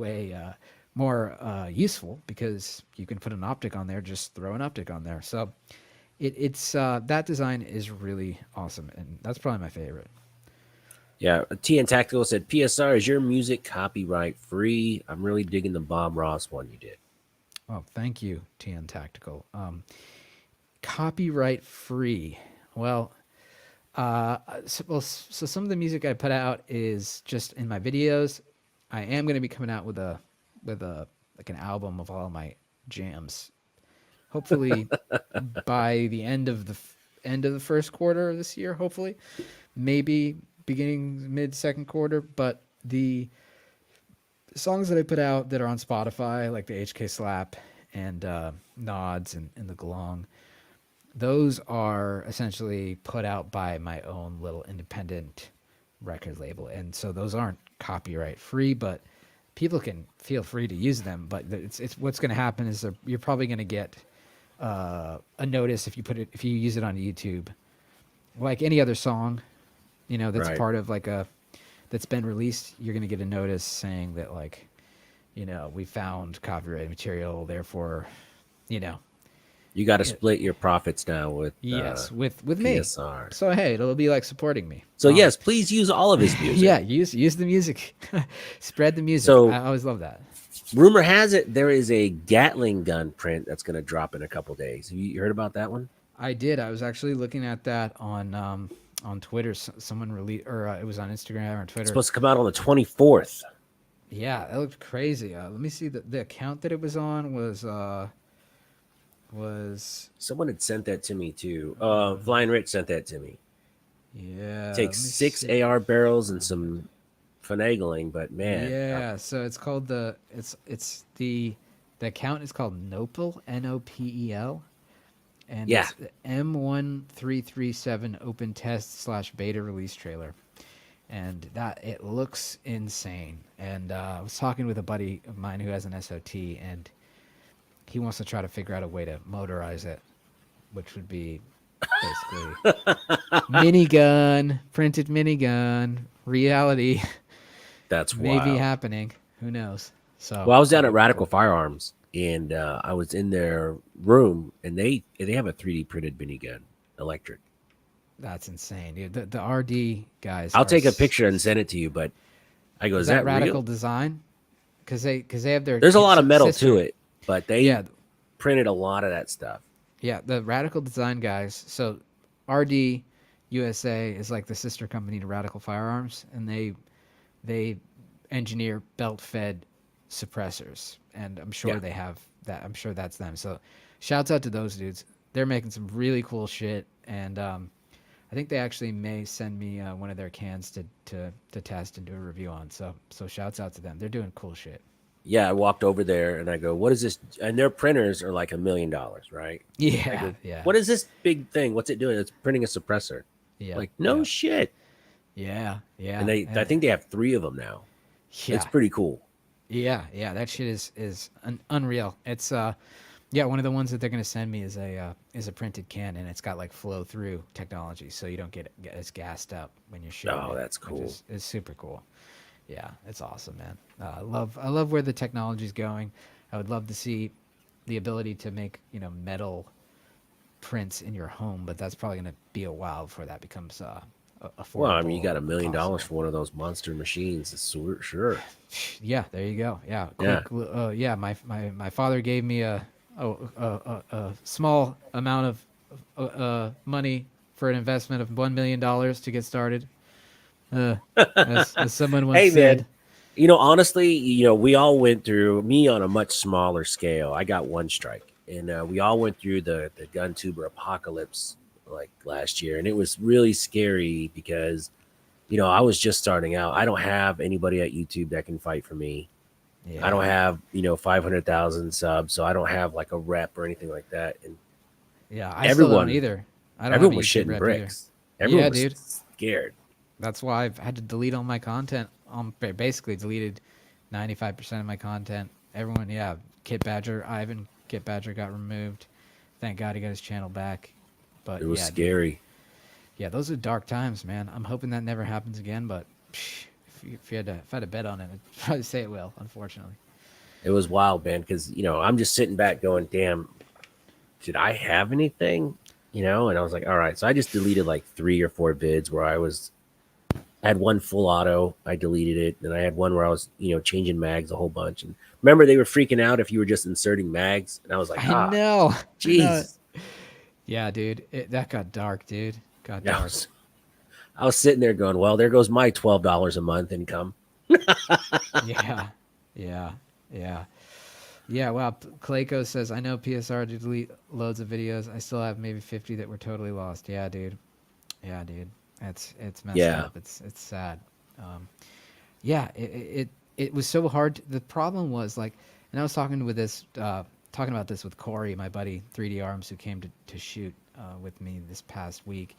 S2: more useful because you can put an optic on there, just throw an optic on there. So it's that design is really awesome, and that's probably my favorite.
S3: Yeah, TN Tactical said, PSR, is your music copyright free? I'm really digging the Bob Ross one you did.
S2: Oh, thank you, TN Tactical. Copyright free. Well, so some of the music I put out is just in my videos. I am going to be coming out with a like an album of all my jams. Hopefully by the end of the first quarter of this year. Hopefully, maybe beginning mid second quarter. But the songs that I put out that are on Spotify, like the HK Slap and Nods and the Glong, those are essentially put out by my own little independent record label. And so those aren't copyright free, but people can feel free to use them, but it's what's going to happen is you're probably going to get a notice if you use it on YouTube, like any other song, that's
S3: Right.
S2: part of like that's been released. You're going to get a notice saying that like, we found copyrighted material, therefore, you know,
S3: You got to
S2: it,
S3: split your profits now with
S2: yes, with me.
S3: PSR.
S2: So hey, it'll be like supporting me.
S3: So yes, please use all of his music.
S2: Yeah, use the music, spread the music. I
S3: So
S2: always love that.
S3: rumor has it there is a Gatling gun print that's going to drop in a couple days. Have you heard about that one?
S2: I did. I was actually looking at that on Twitter. Someone released, or it was on Instagram or
S3: It's
S2: Twitter.
S3: supposed to come out on the 24th.
S2: Yeah, that looked crazy. Let me see. The account that it was on was
S3: Someone had sent that to me too. Flying Rich sent that to me.
S2: yeah.
S3: Takes
S2: Let me
S3: 6
S2: see.
S3: AR barrels and some finagling, but man,
S2: Yeah, so it's called it's the account is called Nopel, Nopel, and
S3: yeah,
S2: it's M1337 open test / beta release trailer, and that it looks insane. And I was talking with a buddy of mine who has an SOT, and he wants to try to figure out a way to motorize it, which would be basically minigun, printed minigun, reality.
S3: that's
S2: Maybe
S3: wild.
S2: happening. Who knows? So
S3: Well, I was down
S2: that'd
S3: at
S2: be
S3: Radical
S2: cool.
S3: Firearms, and I was in their room, and they have a 3D printed minigun, electric.
S2: That's insane, dude. The RD guys
S3: I'll
S2: are.
S3: take a picture and send it to you, but I go,
S2: Is
S3: is
S2: that
S3: that real?
S2: Radical Design? Because they have their
S3: There's a lot of metal to
S2: sister.
S3: it, but they
S2: Yeah,
S3: printed a lot of that stuff.
S2: yeah. The Radical Design guys. So RD USA is like the sister company to Radical Firearms, and they engineer belt fed suppressors, and I'm
S3: Yeah,
S2: sure they have that. I'm sure that's them. So shouts out to those dudes. They're making some really cool shit, and I think they actually may send me one of their cans to test and do a review on. So shouts out to them. They're doing cool shit.
S3: yeah. I walked over there and I go, what is this? And their printers are like $1 million, right? I
S2: Yeah,
S3: go,
S2: yeah,
S3: what is this big thing? What's it doing? It's printing a suppressor.
S2: yeah,
S3: Like, no
S2: yeah,
S3: shit.
S2: yeah,
S3: And
S2: yeah,
S3: I think they have 3 of them now. It's
S2: yeah,
S3: pretty cool.
S2: yeah. That shit is unreal. It's yeah, one of the ones that they're gonna send me is a printed can, and it's got like flow through technology, so you don't get as gassed up when you're shooting
S3: Oh,
S2: it,
S3: that's
S2: which
S3: cool.
S2: is super cool. Yeah, it's awesome, man. I love where the technology's going. I would love to see the ability to make metal prints in your home, but that's probably going to be a while before that becomes
S3: Well, I mean,
S2: affordable
S3: you got
S2: or
S3: $1 million
S2: possible.
S3: for one of those monster machines. Sure.
S2: Yeah, there you go. Yeah, quick.
S3: Yeah.
S2: Yeah, my father gave me a small amount of money for an investment of $1 million to get started. Uh, as someone once
S3: Hey, man.
S2: said.
S3: Honestly, we all went through me on a much smaller scale. I got one strike, and we all went through the gun tuber apocalypse like last year, and it was really scary because I was just starting out. I don't have anybody at YouTube that can fight for me. I don't
S2: Yeah,
S3: have 500,000 subs, so I don't have like a rep or anything like that. And
S2: yeah. I still don't
S3: everyone,
S2: either. I don't have a
S3: everyone was
S2: YouTube
S3: shitting
S2: rep either.
S3: bricks. Everyone
S2: Yeah,
S3: was
S2: dude.
S3: scared.
S2: That's why I've had to delete all my content. Basically deleted 95% of my content. Everyone, yeah. Kit Badger got removed. Thank God he got his channel back.
S3: It
S2: But
S3: was
S2: yeah, dude.
S3: scary.
S2: Yeah, those are dark times, man. I'm hoping that never happens again. But if I had to bet on it, I'd probably say it will. Unfortunately.
S3: It was wild, man, because I'm just sitting back going, "Damn, did I have anything?" And I was like, "All right." So I just deleted like 3 or 4 vids where I had one full auto. I deleted it, and I had one where I was changing mags a whole bunch. And remember, they were freaking out if you were just inserting mags, and I was like,
S2: I
S3: "Ah,
S2: know. I know.
S3: jeez."
S2: Yeah, dude. That got dark, dude. Got
S3: Yeah,
S2: dark.
S3: I was sitting there going, "Well, there goes my $12 a month income."
S2: Yeah. Yeah. Yeah. Yeah, wow. Clayco says, I know PSR to delete loads of videos. I still have maybe 50 that were totally lost. Yeah, dude. Yeah, dude. It's messed
S3: Yeah,
S2: up. It's sad. Um, yeah, it was so hard. The problem was like, and I was talking about this with Corey, my buddy, 3D Arms, who came to shoot with me this past week,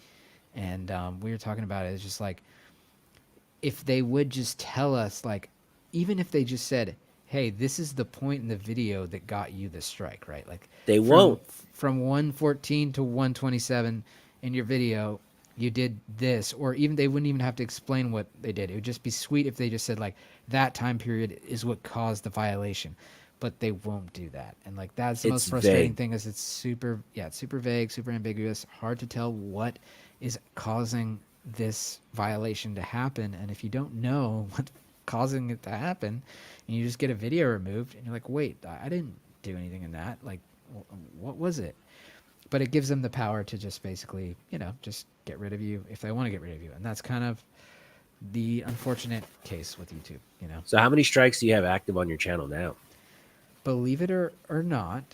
S2: and we were talking about it. It's just like if they would just tell us like even if they just said, "Hey, this is the point in the video that got you the strike," right? Like
S3: They
S2: from
S3: won't.
S2: from 114 to 127 in your video, you did this, or even they wouldn't even have to explain what they did. It would just be sweet if they just said like that time period is what caused the violation. But they won't do that. And like that's the
S3: It's
S2: most frustrating
S3: vague.
S2: thing is it's super vague, super ambiguous, hard to tell what is causing this violation to happen. And if you don't know what's causing it to happen, and you just get a video removed, and you're like, wait, I didn't do anything in that. Like, what was it? But it gives them the power to just basically, just get rid of you if they want to get rid of you. And that's kind of the unfortunate case with YouTube.
S3: So how many strikes do you have active on your channel now?
S2: Believe it or not,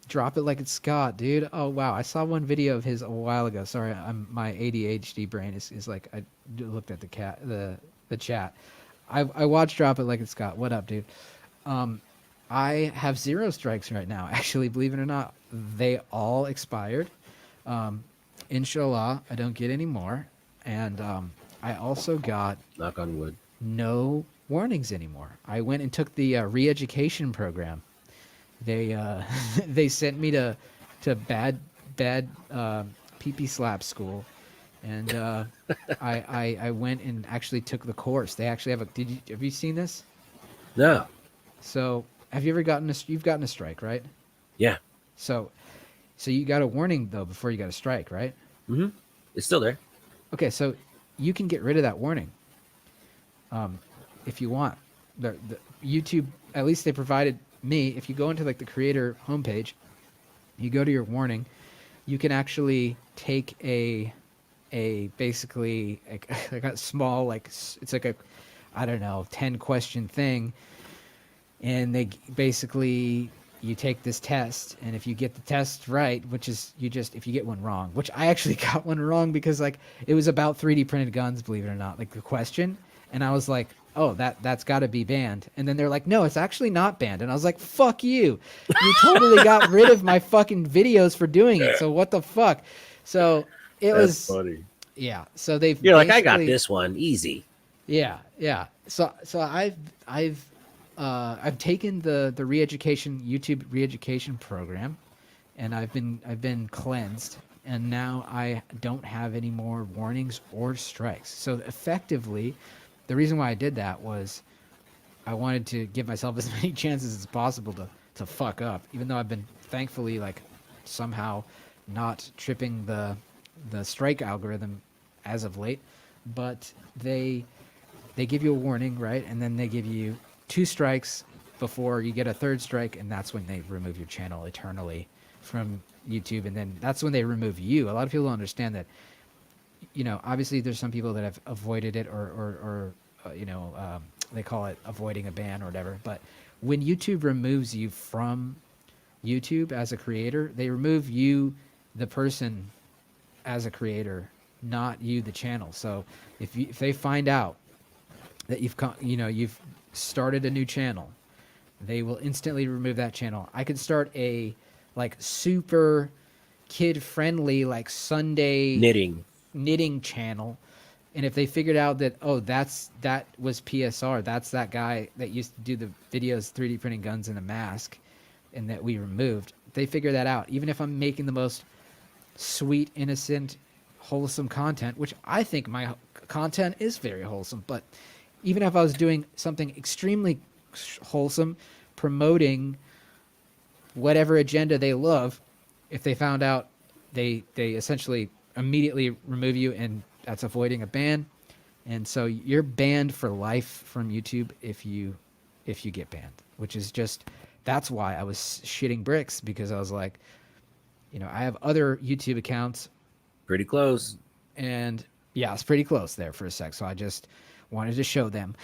S2: drop it like it's Scott, dude. Oh wow, I saw one video of his a while ago. Sorry, my ADHD brain is like I looked at the chat. I watched Drop It Like It's Scott. What up, dude? I have 0 strikes right now. Actually, believe it or not, they all expired. Inshallah, I don't get any more. And I also got
S3: Knock on wood.
S2: no warnings anymore. I went and took the re-education program. They they sent me to bad pee slap school, and I went and actually took the course. They actually have you seen this?
S3: No.
S2: So have you ever you've gotten a strike, right?
S3: Yeah.
S2: So you got a warning though before you got a strike, right?
S3: Mm-hmm. It's still there.
S2: Okay, so you can get rid of that warning if you want. The YouTube, at least they provided me, if you go into like the creator homepage, you go to your warning, you can actually take a basically like a small, like it's like a, I don't know, 10 question thing, and they basically, you take this test, and if you get the test right, which is if you get one wrong, which I actually got one wrong because like it was about 3D printed guns, believe it or not, like the question, and I was like, oh, that's got to be banned. And then they're like, no, it's actually not banned. And I was like, fuck you. You totally got rid of my fucking videos for doing it. So what the fuck? So it
S3: That's
S2: was
S3: funny.
S2: yeah. So they've
S3: You're like, I got
S2: basically-
S3: this one easy.
S2: Yeah, yeah. So I've taken the re-education YouTube re-education program, and I've been cleansed, and now I don't have any more warnings or strikes. So effectively, the reason why I did that was I wanted to give myself as many chances as possible to fuck up, even though I've been thankfully like somehow not tripping the strike algorithm as of late. But they give you a warning, right? And then they give you 2 strikes before you get a 3rd strike, and that's when they remove your channel eternally from YouTube, and then that's when they remove you. A lot of people don't understand that. Obviously there's some people that have avoided it or they call it avoiding a ban or whatever. But when YouTube removes you from YouTube as a creator, they remove you, the person, as a creator, not you, the channel. So if they find out that you've started a new channel, they will instantly remove that channel. I could start a like super kid friendly like Sunday knitting channel, and if they figured out that that was PSR, that's that guy that used to do the videos 3D printing guns in a mask, and that we removed, they figure that out, even if I'm making the most sweet, innocent, wholesome content, which I think my content is very wholesome, but even if I was doing something extremely wholesome, promoting whatever agenda they love, if they found out, they essentially immediately remove you, and that's avoiding a ban. And so you're banned for life from YouTube if you get banned, which is just, that's why I was shitting bricks, because I was like, I have other YouTube accounts.
S3: Pretty close.
S2: And yeah, it's pretty close there for a sec. So I just wanted to show them,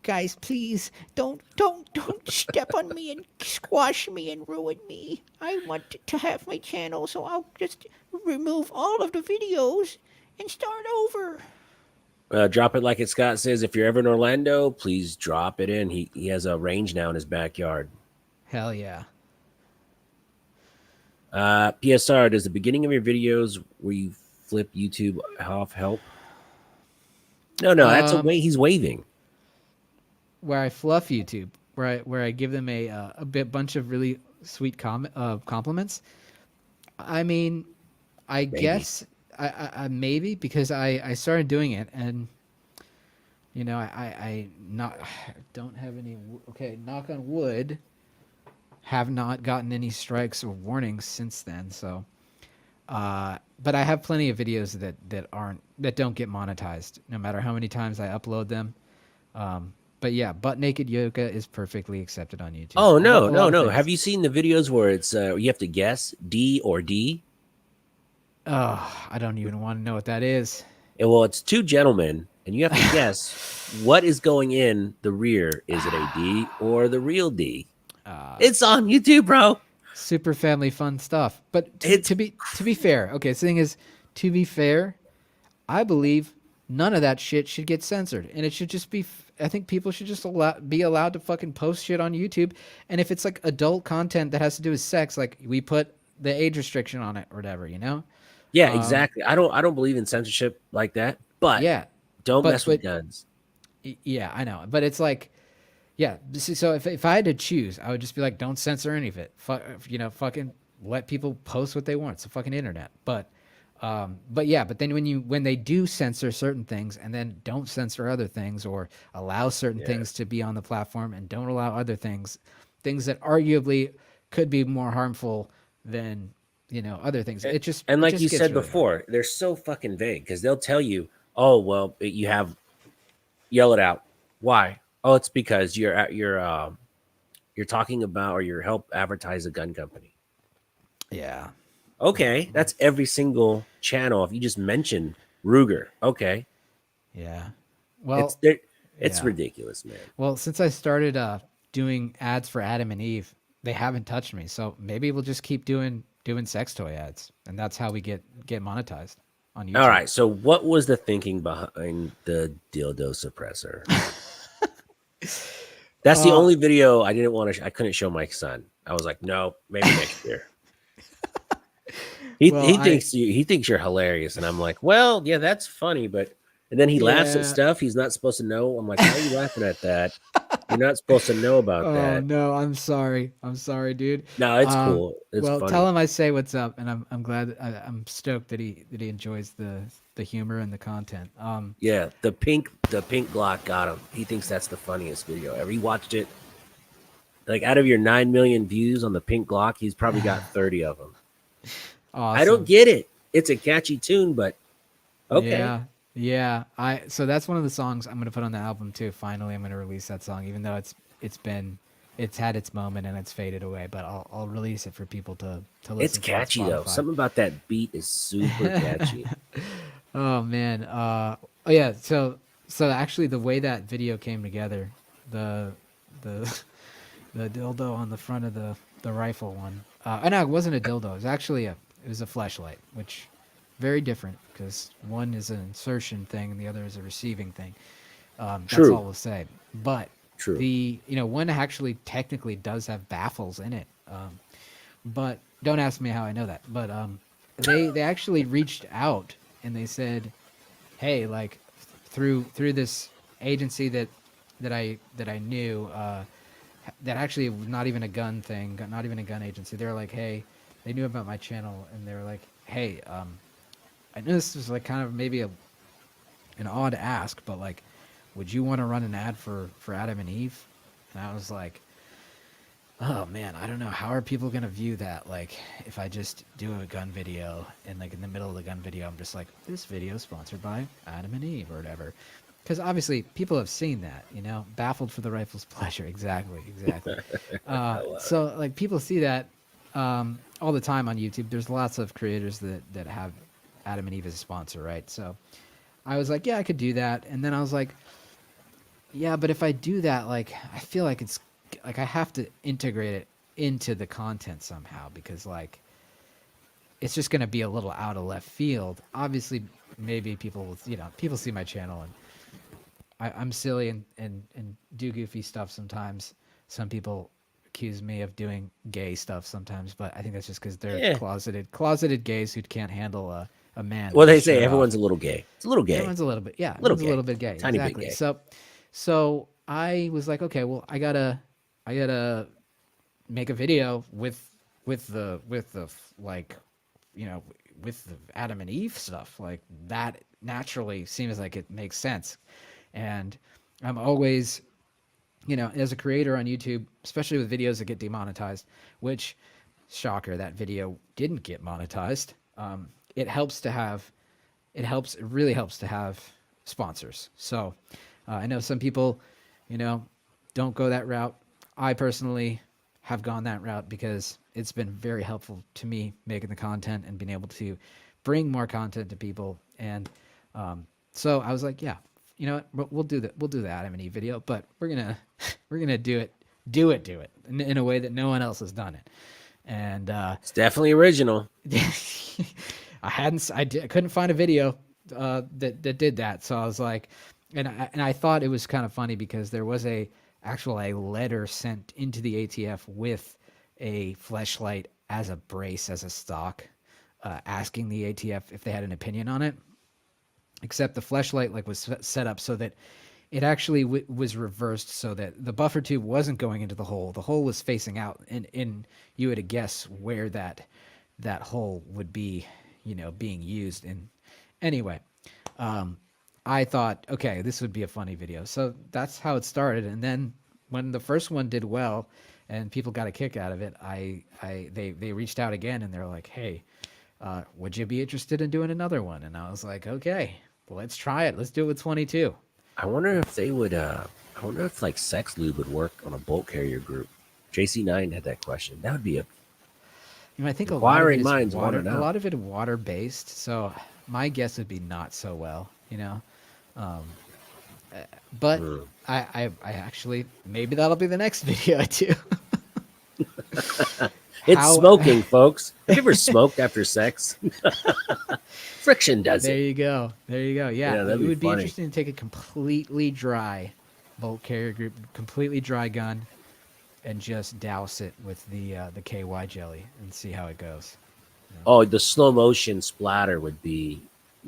S2: guys, please don't step on me and squash me and ruin me. I want to have my channel, so I'll just remove all of the videos and start over.
S3: Drop It Like It Scott says, if you're ever in Orlando, please drop it in. He has a range now in his backyard.
S2: Hell yeah.
S3: PSR, does the beginning of your videos where you flip YouTube off help? No, that's a way he's waving.
S2: where I fluff YouTube, where I give them a bit bunch of really sweet compliments. I mean, I
S3: Maybe.
S2: guess I maybe because I started doing it, and I not don't have any. Okay, knock on wood, have not gotten any strikes or warnings since then. So, but I have plenty of videos that don't get monetized, no matter how many times I upload them. But yeah, butt naked yoga is perfectly accepted on YouTube.
S3: Oh
S2: A, lo-
S3: no,
S2: a lot
S3: no,
S2: of
S3: no. Have
S2: things.
S3: you seen the videos where it's you have to guess D or D?
S2: Oh, I don't even want to know what that is.
S3: And well, it's two gentlemen, and you have to guess what is going in the rear. Is it a D or the real D? It's on YouTube, bro.
S2: Super family fun stuff. But
S3: It's
S2: to be fair, okay, the thing is, to be fair, I believe none of that shit should get censored, and it should just be. I think people should just be allowed to fucking post shit on YouTube, and if it's like adult content that has to do with sex, like we put the age restriction on it or whatever, you know?
S3: yeah, exactly. I don't believe in censorship like that, but
S2: Yeah,
S3: don't
S2: but
S3: mess with guns.
S2: yeah, I know, but it's like, yeah. So if I had to choose, I would just be like, don't censor any of it. Fucking let people post what they want. It's the fucking internet. But yeah, but then when they do censor certain things and then don't censor other things or allow certain
S3: Yeah.
S2: things to be on the platform and don't allow other things that arguably could be more harmful than other things.
S3: A-
S2: It
S3: And like
S2: just
S3: you
S2: gets
S3: said
S2: really hard.
S3: before, they're so fucking vague because they'll tell you, "Oh, well, you have yell it out." Why? Oh, it's because you're talking about or you're help advertise a gun company.
S2: Yeah,
S3: Okay, that's every single channel. If you just mention Ruger, okay,
S2: yeah.
S3: it's
S2: Well,
S3: there. It's
S2: yeah.
S3: ridiculous, man.
S2: Well, since I started doing ads for Adam and Eve, they haven't touched me. So maybe we'll just keep doing sex toy ads, and that's how we get monetized on
S3: All
S2: YouTube.
S3: right, so what was the thinking behind the dildo suppressor? That's the
S2: Uh,
S3: only video I didn't want to. I couldn't show my son. I was like, no, maybe next year. He
S2: well,
S3: he thinks he thinks you're hilarious, and I'm like, well, yeah, that's funny, but and then he laughs at
S2: yeah.
S3: stuff he's not supposed to know. I'm like, why are you laughing at that? You're not supposed to know about
S2: Oh
S3: that.
S2: no, I'm sorry. I'm sorry, dude.
S3: No, it's cool. It's
S2: Well, tell
S3: funny.
S2: him I say what's up, and I'm glad. I'm stoked that he enjoys the humor and the content.
S3: Yeah, the pink Glock got him. He thinks that's the funniest video ever. He watched it like out of your 9 million views on the pink Glock, he's probably got 30 of them. I don't
S2: Awesome.
S3: get it. It's a catchy tune, but okay.
S2: Yeah. Yeah. So that's one of the songs I'm gonna put on the album too. Finally I'm gonna release that song, even though it's had its moment and it's faded away, but I'll release it for people to
S3: It's
S2: listen to on
S3: catchy though.
S2: Spotify.
S3: Something about that beat is super catchy.
S2: Oh man. Oh yeah, so actually the way that video came together, the the the dildo on the front of the rifle one. No, it wasn't a dildo. It was actually it was a flashlight, which very different because one is an insertion thing and the other is a receiving thing. That's all
S3: True.
S2: we'll say. But
S3: True.
S2: the one actually technically does have baffles in it. But don't ask me how I know that. But they actually reached out and they said, hey, like through this agency that I knew. That actually was not even a gun thing, not even a gun agency. They were like, hey, they knew about my channel, and they were like, hey, I know this was like kind of maybe an odd ask, but like, would you want to run an ad for Adam and Eve? And I was like, oh man, I don't know. How are people gonna view that? Like, if I just do a gun video and like in the middle of the gun video, I'm just like, this video is sponsored by Adam and Eve or whatever. Because obviously people have seen that, baffled for the rifle's pleasure. Exactly, exactly.
S3: I love it.
S2: So like people see that all the time on YouTube. There's lots of creators that have Adam and Eve as a sponsor, right? So I was like, yeah, I could do that. And then I was like, yeah, but if I do that, like, I feel like it's like I have to integrate it into the content somehow because, like, it's just going to be a little out of left field. Obviously, maybe people see my channel and I'm silly and do goofy stuff sometimes. Some people accuse me of doing gay stuff sometimes, but I think that's just because they're
S3: Yeah.
S2: closeted gays who can't handle a man
S3: Well,
S2: with
S3: they
S2: his
S3: say
S2: shirt off.
S3: everyone's a little gay. It's a little gay.
S2: Everyone's a little bit, yeah.
S3: Little
S2: Everyone's a
S3: gay.
S2: little bit gay,
S3: Tiny bit
S2: exactly.
S3: gay.
S2: So I was like, okay, well, I gotta make a video with the like, you know, with the Adam and Eve stuff. Like that naturally seems like it makes sense. And I'm always, you know, as a creator on YouTube, especially with videos that get demonetized, which, shocker, that video didn't get monetized. It helps to have, it really helps to have sponsors. So I know some people, you know, don't go that route. I personally have gone that route because it's been very helpful to me making the content and being able to bring more content to people. And so I was like, yeah, you know what, we'll do that. We'll do the Adam and Eve video, but we're gonna we're gonna do it in a way that no one else has done it. And
S3: It's definitely original.
S2: I couldn't find a video that did that. So I was like, and I thought it was kind of funny because there was a letter sent into the ATF with a fleshlight as a brace, as a stock, asking the ATF if they had an opinion on it. Except the fleshlight like was set up so that it actually was reversed, so that the buffer tube wasn't going into the hole. The hole was facing out, and you had to guess where that hole would be, you know, being used. And anyway, I thought, okay, this would be a funny video. So that's how it started. And then when the first one did well and people got a kick out of it, they reached out again and they're like, hey, would you be interested in doing another one? And I was like, okay, well, let's try it. Let's do it with 22.
S3: I wonder if they would. I wonder if like sex lube would work on a bolt carrier group. JC9 had that question. That would be a
S2: You know, I think
S3: inquiring minds want to
S2: a
S3: know.
S2: lot of it water based. So my guess would be not so well, you know. But I actually, maybe that'll be the next video I do.
S3: It's
S2: How-
S3: smoking, folks. Have you ever smoked after sex? Friction does
S2: There
S3: it.
S2: you go. There you go. Yeah,
S3: Yeah, that'd
S2: it
S3: be
S2: would be
S3: funny.
S2: interesting to take a completely dry bolt carrier group, completely dry gun, and just douse it with the KY jelly and see how it goes.
S3: Oh, the slow motion splatter would be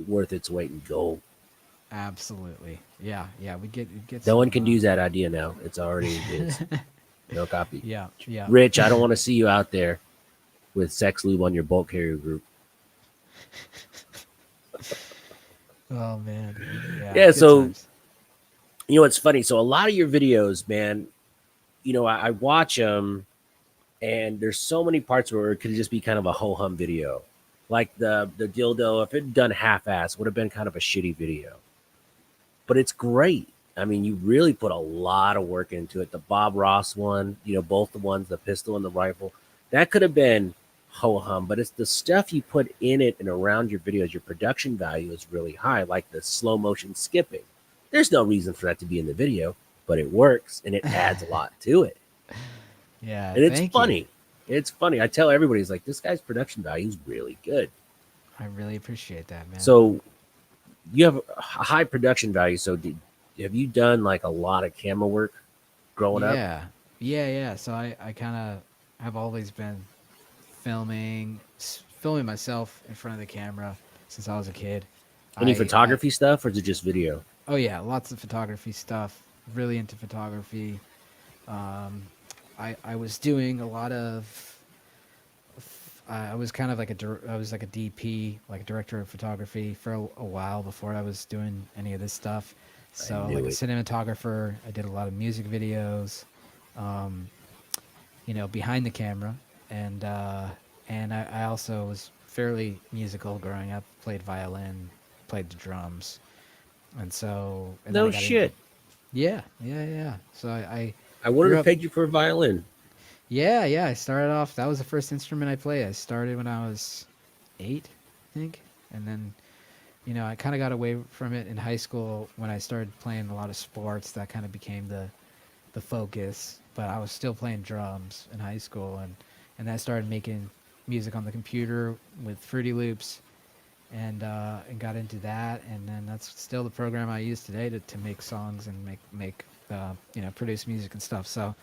S3: worth its weight in gold.
S2: Absolutely. Yeah, yeah. We get
S3: No
S2: some,
S3: one can use that idea now. It's already is. No copy.
S2: Yeah, yeah.
S3: Rich, I don't want to see you out there with sex lube on your bolt carrier group.
S2: Oh man. Yeah.
S3: Yeah,
S2: good
S3: so
S2: times.
S3: you know it's funny. So a lot of your videos, man, you know, I watch them, and there's so many parts where it could just be kind of a ho hum video, like the dildo. If it done half ass, would have been kind of a shitty video. But it's great. I mean, you really put a lot of work into it. The Bob Ross one, you know, both the ones, the pistol and the rifle, that could have been ho hum, but it's the stuff you put in it and around your videos. Your production value is really high, like the slow motion skipping. There's no reason for that to be in the video, but it works and it adds a lot to it.
S2: Yeah.
S3: And it's
S2: thank
S3: funny.
S2: you.
S3: It's funny. I tell everybody, it's like, this guy's production value is really good.
S2: I really appreciate that, man.
S3: So you have a high production value. So have you done like a lot of camera work growing up?
S2: Yeah. So I kind of have always been filming myself in front of the camera since I was a kid.
S3: Any
S2: I-
S3: photography stuff, or is it just video?
S2: Oh yeah, lots of photography stuff. Really into photography. I was doing a lot of. I was kind of like I was like a DP, like a director of photography for a while before I was doing any of this stuff. So
S3: knew
S2: like a
S3: it.
S2: cinematographer, I did a lot of music videos, you know, behind the camera, and I also was fairly musical growing up. Played violin, played the drums, and so and then
S3: No
S2: I got
S3: shit.
S2: yeah. So
S3: I wouldn't
S2: grew
S3: have
S2: up-
S3: paid you for a violin.
S2: yeah. I started off. That was the first instrument I played. I started when I was 8, I think, and then, you know, I kind of got away from it in high school when I started playing a lot of sports. That kind of became the focus. But I was still playing drums in high school, and I started making music on the computer with Fruity Loops, and got into that. And then that's still the program I use today to make songs and make you know, produce music and stuff. So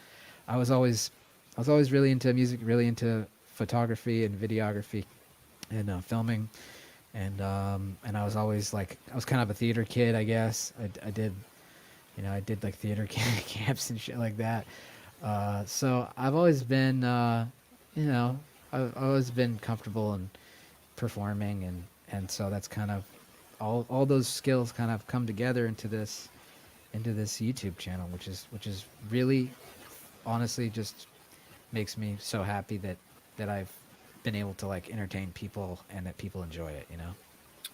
S2: I was always really into music, really into photography and videography and filming, and I was always like, I was kind of a theater kid, I guess. I did I did like theater camps and shit like that. So I've always been, you know, I've always been comfortable in performing, and so that's kind of all those skills kind of come together into this YouTube channel, which is really honestly just makes me so happy that I've been able to like entertain people and that people enjoy it.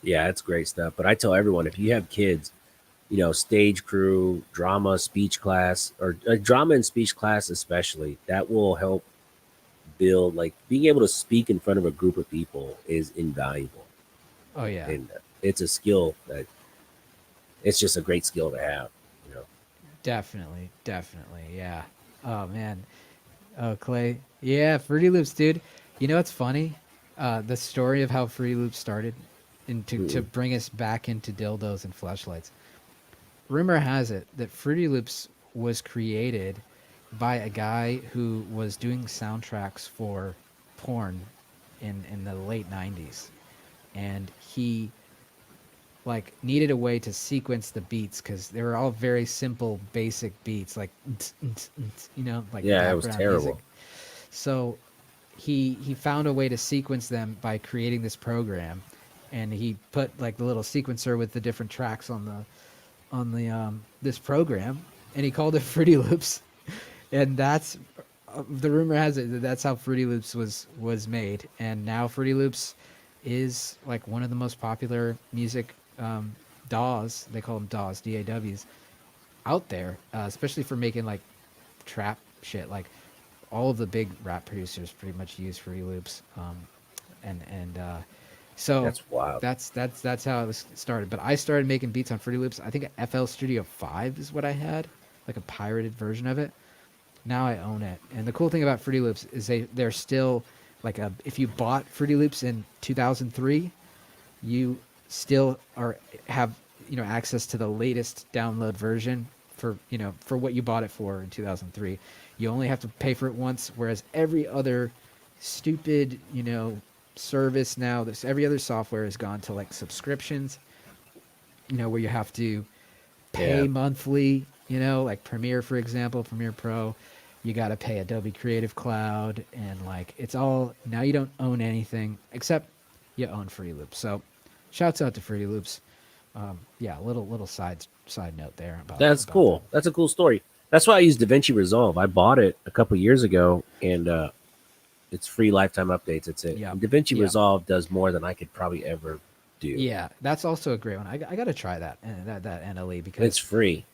S3: Yeah, it's great stuff. But I tell everyone, if you have kids, stage crew, drama, speech class, or drama and speech class especially, that will help build, like, being able to speak in front of a group of people is invaluable.
S2: Oh yeah,
S3: And it's a skill that it's just a great skill to have. You know,
S2: definitely, definitely, yeah. Oh man, oh Clay, yeah, Fruity Loops, dude. You know what's funny? The story of how Fruity Loops started, and to
S3: Mm-mm.
S2: bring us back into dildos and flashlights. Rumor has it that Fruity Loops was created by a guy who was doing soundtracks for porn in the late 90s, and he like needed a way to sequence the beats because they were all very simple basic beats like like
S3: Yeah, it was
S2: background music.
S3: terrible.
S2: So he found a way to sequence them by creating this program, and he put like the little sequencer with the different tracks on the this program, and he called it Fruity Loops, and that's the rumor has it that that's how Fruity Loops was made, and now Fruity Loops is like one of the most popular music DAWs. They call them DAWs, DAWs, out there, especially for making like trap shit. Like all of the big rap producers pretty much use Fruity Loops, and so
S3: That's wild.
S2: that's how it was started. But I started making beats on Fruity Loops. I think FL Studio 5 is what I had, like a pirated version of it. Now I own it. And the cool thing about Fruity Loops is they're still like if you bought Fruity Loops in 2003, you still are have access to the latest download version for what you bought it for in 2003. You only have to pay for it once, whereas every other stupid service now, this every other software has gone to like subscriptions, where you have to
S3: Yeah,
S2: pay monthly, like Premiere, for example, Premiere Pro, you got to pay Adobe Creative Cloud, and like it's all now you don't own anything except you own Fruity Loops. So, shouts out to Fruity Loops. Yeah, little side note there
S3: that's
S2: about them.
S3: cool. That's a cool story. That's why I use DaVinci Resolve. I bought it a couple years ago, and it's free lifetime updates. That's it.
S2: Yep,
S3: And DaVinci
S2: yep,
S3: Resolve does more than I could probably ever do.
S2: yeah. That's also a great one. I got to try that NLE
S3: And it's
S2: because
S3: free.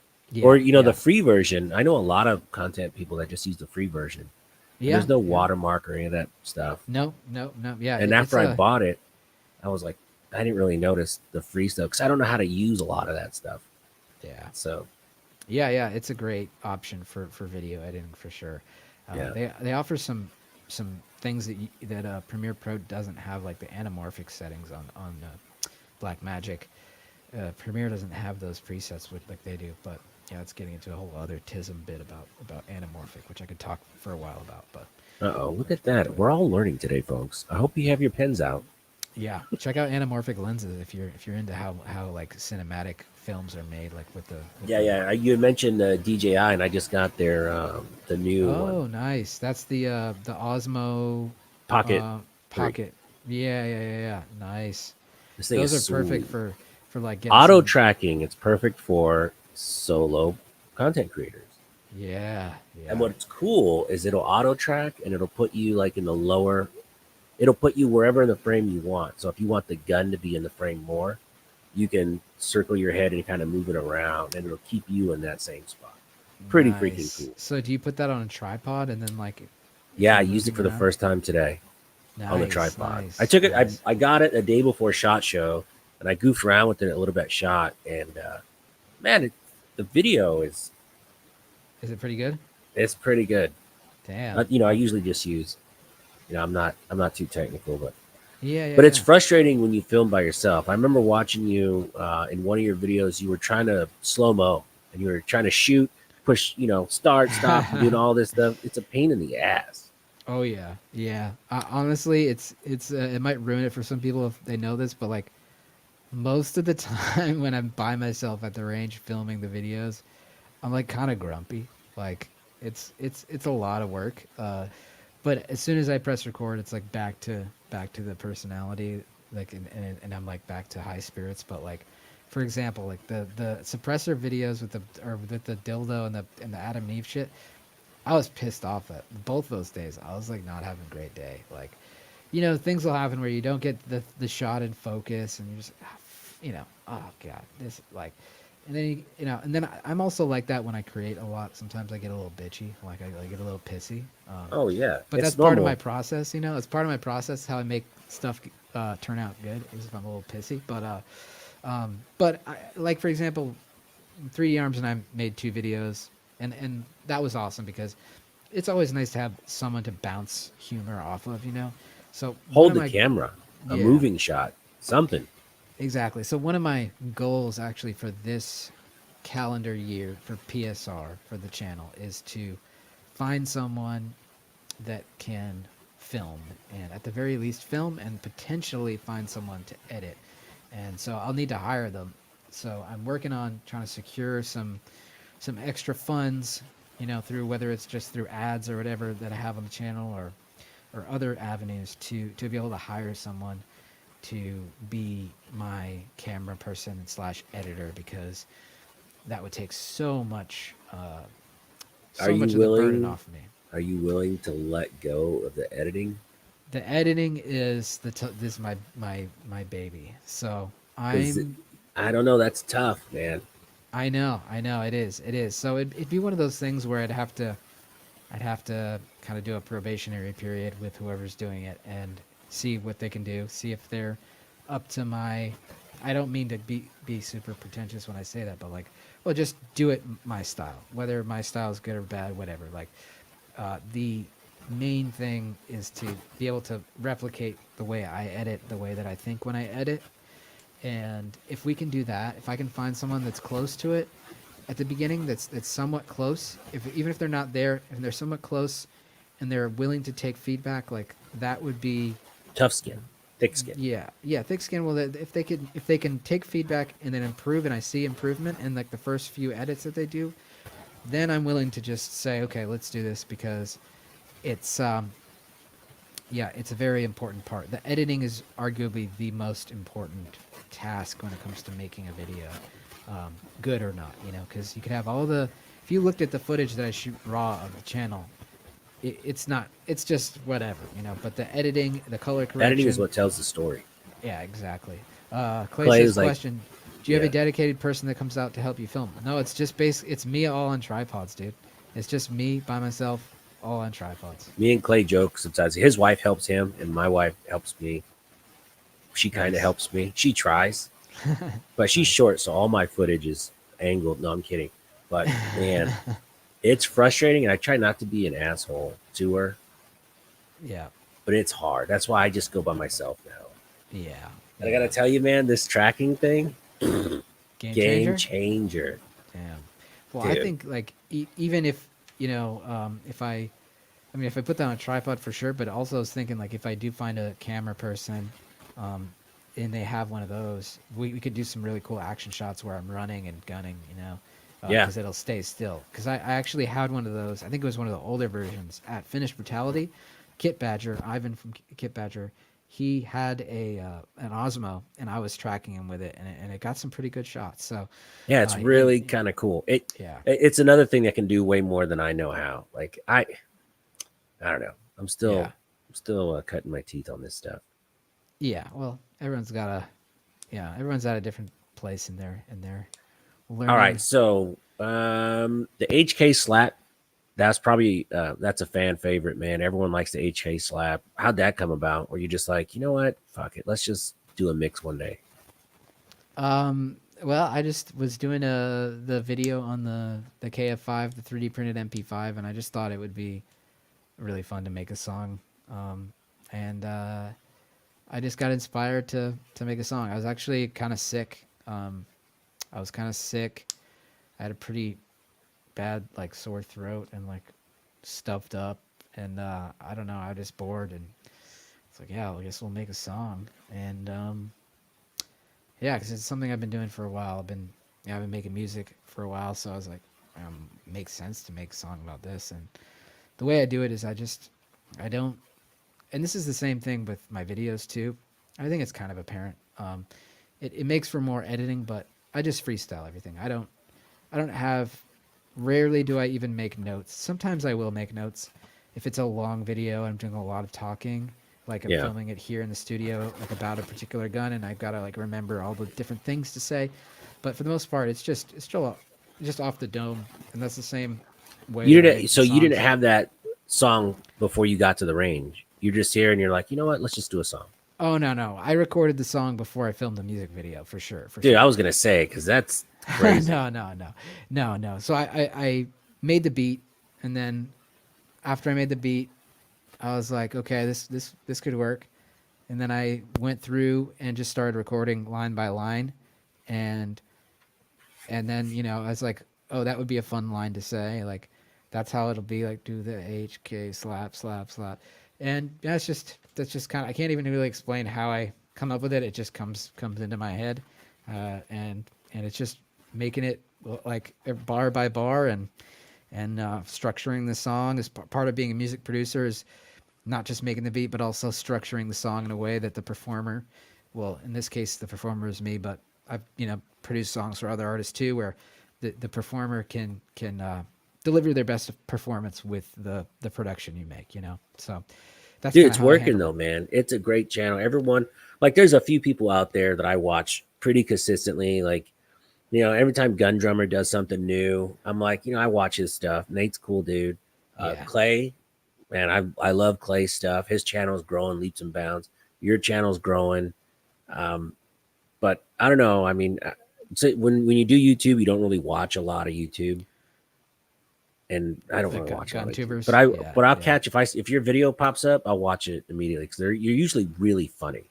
S3: Or
S2: yeah,
S3: the
S2: yeah,
S3: free version. I know a lot of content people that just use the free version, and
S2: yeah,
S3: there's no
S2: yeah.
S3: watermark or any of that stuff.
S2: No, no, no. Yeah,
S3: And
S2: it's
S3: after I
S2: a
S3: bought it, I was like, I didn't really notice the free stuff because I don't know how to use a lot of that stuff.
S2: yeah.
S3: So
S2: Yeah, it's a great option for video editing for sure.
S3: yeah,
S2: They offer some things that Premiere Pro doesn't have, like the anamorphic settings on Blackmagic. Premiere doesn't have those presets like they do, but yeah, it's getting into a whole other tism bit about anamorphic, which I could talk for a while about.
S3: look at that. We're all learning today, folks. I hope you have your pens out.
S2: Yeah, check out anamorphic lenses if you're into how like cinematic films are made, like with
S3: Yeah,
S2: the
S3: yeah. You had mentioned DJI, and I just got their the new one,
S2: Oh, nice. That's the Osmo
S3: Pocket
S2: uh,
S3: 3.
S2: Pocket. Yeah. Nice.
S3: This thing is
S2: Those are perfect
S3: sweet.
S2: for like getting
S3: Auto
S2: some.
S3: tracking. It's perfect for solo content creators.
S2: Yeah,
S3: And
S2: yeah.
S3: what's cool is it'll auto track and it'll put you like in the lower. It'll put you wherever in the frame you want. So if you want the gun to be in the frame more, you can circle your head and kind of move it around, and it'll keep you in that same spot. Pretty freaking
S2: Nice.
S3: cool.
S2: So do you put that on a tripod and then like if
S3: Yeah, I
S2: you're
S3: used it
S2: moving
S3: for the
S2: around?
S3: first time today on the
S2: Nice,
S3: tripod. I
S2: nice,
S3: took it.
S2: nice.
S3: I got it a day before Shot Show, and I goofed around with it a little bit. Shot, and man, the video is
S2: Is it pretty good?
S3: it's pretty good.
S2: Damn.
S3: I usually just use. I'm not too technical,
S2: Yeah, yeah,
S3: but it's
S2: yeah.
S3: frustrating when you film by yourself. I remember watching you in one of your videos. You were trying to slow mo, and you were trying to shoot, push, start, stop, and doing all this stuff. It's a pain in the ass.
S2: Oh yeah, yeah. Honestly, it's it might ruin it for some people if they know this, but like most of the time when I'm by myself at the range filming the videos, I'm like kind of grumpy. Like it's a lot of work. But as soon as I press record, it's like back to the personality, like and I'm like back to high spirits. But like, for example, like the suppressor videos with the or with the dildo and the Adam and Eve shit, I was pissed off at both those days. I was like not having a great day. Like, things will happen where you don't get the shot in focus, and you just, oh god, this like, and then and then I'm also like that when I create a lot. Sometimes I get a little bitchy, like I get a little pissy.
S3: Oh yeah,
S2: But that's
S3: it's
S2: part of my
S3: normal.
S2: process. It's part of my process how I make stuff turn out good. Is if I'm a little pissy, but like for example, 3D Arms and I made 2 videos, and that was awesome because it's always nice to have someone to bounce humor off of, So one
S3: Hold
S2: of
S3: the
S2: my
S3: camera, a
S2: yeah,
S3: moving shot, something.
S2: exactly. So one of my goals actually for this calendar year for PSR for the channel is to find someone that can film and at the very least film and potentially find someone to edit. And so I'll need to hire them. So I'm working on trying to secure some extra funds, through whether it's just through ads or whatever that I have on the channel or other avenues to be able to hire someone to be my camera person slash editor because that would take
S3: Are
S2: so
S3: you
S2: much of the burden
S3: willing?
S2: off of me.
S3: Are you willing to let go of the editing?
S2: The editing is this is my baby. So
S3: Because I don't know. That's tough, man.
S2: I know it is. So it'd be one of those things where I'd have to kind of do a probationary period with whoever's doing it and see what they can do. See if they're up to my. I don't mean to be super pretentious when I say that, but like, well, just do it my style. Whether my style is good or bad, whatever. Like, the main thing is to be able to replicate the way I edit, the way that I think when I edit. And if we can do that, if I can find someone that's close to it, at the beginning that's somewhat close, if even if they're not there and they're somewhat close and they're willing to take feedback, like that would be,
S3: Tough skin, thick skin.
S2: yeah, thick skin. Well, if they can take feedback and then improve and I see improvement in like the first few edits that they do, then I'm willing to just say, okay, let's do this because it's yeah, it's a very important part. The editing is arguably the most important task when it comes to making a video, good or not. Because you could have all the. If you looked at the footage that I shoot raw of the channel, it's not. It's just whatever. But the editing, the color
S3: Editing is
S2: correction,
S3: what tells the story.
S2: yeah, exactly. Clay
S3: Clay
S2: says,
S3: was like,
S2: question: do you have a
S3: yeah.
S2: dedicated person that comes out to help you film? No, it's just It's me all on tripods, dude. It's just me by myself, all on tripods.
S3: Me and Clay joke sometimes. His wife helps him, and my wife helps me. She kind of
S2: Nice,
S3: helps me. She tries, but she's
S2: nice.
S3: short, so all my footage is angled. No, I'm kidding. But man, it's frustrating, and I try not to be an asshole to her,
S2: Yeah,
S3: but it's hard. That's why I just go by myself now.
S2: yeah,
S3: And I gotta
S2: yeah.
S3: tell you, man, this tracking thing,
S2: Game
S3: game
S2: changer.
S3: changer,
S2: Damn. Well, I
S3: dude.
S2: think like even if if I mean if I put that on a tripod for sure, but also I was thinking like if I do find a camera person, um, and they have one of those, we could do some really cool action shots where I'm running and gunning,
S3: Yeah,
S2: because it'll stay still. Because I actually had one of those. I think it was one of the older versions at Finished Brutality. Kit Badger, Ivan from Kit Badger, he had an Osmo, and I was tracking him with it, and it got some pretty good shots. So,
S3: yeah, it's really kind of cool.
S2: yeah,
S3: It's another thing that can do way more than I know how. Like I don't know.
S2: yeah,
S3: I'm still cutting my teeth on this stuff.
S2: yeah. Well, everyone's at a different place in their
S3: All right,
S2: learning.
S3: so the HK slap. That's probably that's a fan favorite, man. Everyone likes the HK slap. How'd that come about? Were you just like, you know what, fuck it, let's just do a mix one day?
S2: Well, I just was doing the video on the KF5, the 3D printed MP5, and I just thought it would be really fun to make a song. And I just got inspired to make a song. I was actually kind of sick. I was kind of sick. I had a pretty bad like sore throat and like stuffed up, and I don't know. I was just bored, and it's like, yeah, I guess we'll make a song. And yeah, because it's something I've been doing for a while. I've been making music for a while, so I was like, makes sense to make a song about this. And the way I do it is I don't, and this is the same thing with my videos too. I think it's kind of apparent. It makes for more editing, but I just freestyle everything. I don't have, rarely do I even make notes. Sometimes I will make notes. If it's a long video, I'm doing a lot of talking, like I'm
S3: Yeah.
S2: filming it here in the studio, like about a particular gun, and I've got to like remember all the different things to say. But for the most part, it's still just off the dome, and that's the same way
S3: You
S2: that I
S3: didn't.
S2: make the
S3: So you didn't
S2: songs.
S3: have that song before you got to the range. You're just here and you're like, you know what? Let's just do a song.
S2: Oh no, no, I recorded the song before I filmed the music video for sure, for
S3: Dude, I
S2: sure.
S3: was gonna say because that's crazy.
S2: No, no, no, no, no. So I made the beat, and then after I made the beat, I was like, okay, this could work. And then I went through and just started recording line by line, and then I was like, oh, that would be a fun line to say, like that's how it'll be, like do the HK slap slap slap, and that's just kind of, I can't even really explain how I come up with it. It just comes into my head, and it's just making it like bar by bar, and structuring the song is part of being a music producer, is not just making the beat, but also structuring the song in a way that the performer, well, in this case, the performer is me, but I've produced songs for other artists too, where the performer can deliver their best performance with the production you make. So that's
S3: Dude,
S2: kind of
S3: it's
S2: how I
S3: working
S2: handle
S3: though,
S2: it.
S3: man. It's a great channel. Everyone, like, there's a few people out there that I watch pretty consistently. Like, every time Gun Drummer does something new, I'm like, I watch his stuff. Nate's a cool dude.
S2: Yeah,
S3: Clay, man, I love Clay's stuff. His channel's growing leaps and bounds. Your channel's growing. Um, but I don't know. I mean, so when you do YouTube, you don't really watch a lot of YouTube, and I don't
S2: the
S3: really watch a lot
S2: gun
S3: of YouTube.
S2: tubers. Yeah,
S3: But I'll
S2: yeah.
S3: catch if your video pops up, I'll watch it immediately because you're usually really funny,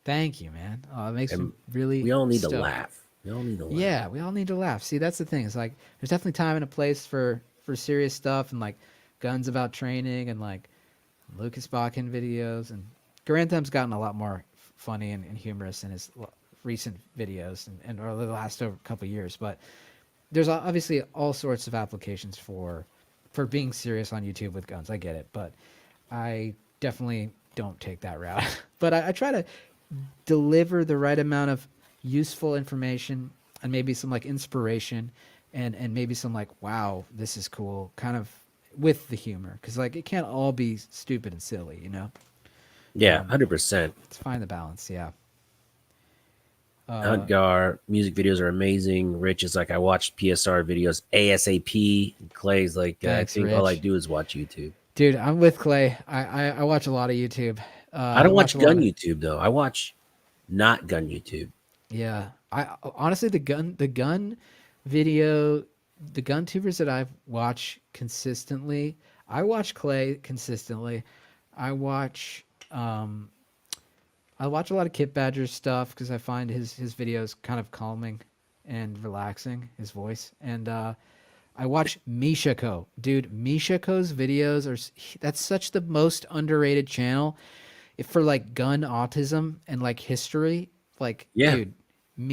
S2: Thank you, man. Oh, it makes me
S3: and
S2: really
S3: we all need to
S2: stoked.
S3: laugh. We all need to laugh.
S2: Yeah, we all need to laugh. See, that's the thing. It's like there's definitely time and a place for serious stuff, and like guns about training, and like Lucas Bakken videos, and Garantham's gotten a lot more funny and humorous in his recent videos, and or the last over couple years. But there's obviously all sorts of applications for being serious on YouTube with guns. I get it, but I definitely don't take that route. But I try to deliver the right amount of useful information, and maybe some like inspiration, and maybe some like, wow, this is cool, kind of, with the humor, because like it can't all be stupid and silly.
S3: Yeah, 100%.
S2: Let's find the balance. Yeah.
S3: Hunt Gar music videos are amazing. Rich is like, I watched PSR videos ASAP. Clay's like, I
S2: Thanks,
S3: think all I
S2: Rich.
S3: do is watch YouTube.
S2: Dude, I'm with Clay. I watch a lot of YouTube.
S3: I
S2: I
S3: don't
S2: watch
S3: watch
S2: a lot
S3: gun
S2: of,
S3: YouTube though. I watch not gun YouTube.
S2: yeah. I honestly, the gun video, the gun tubers that I watch consistently, I watch Clay consistently. I watch um I watch a lot of Kit Badger stuff because I find his videos kind of calming and relaxing, his voice. And I watch Mishako. Dude, Mishako's videos that's such the most underrated channel. If for like gun autism and like history, like
S3: Yeah,
S2: dude,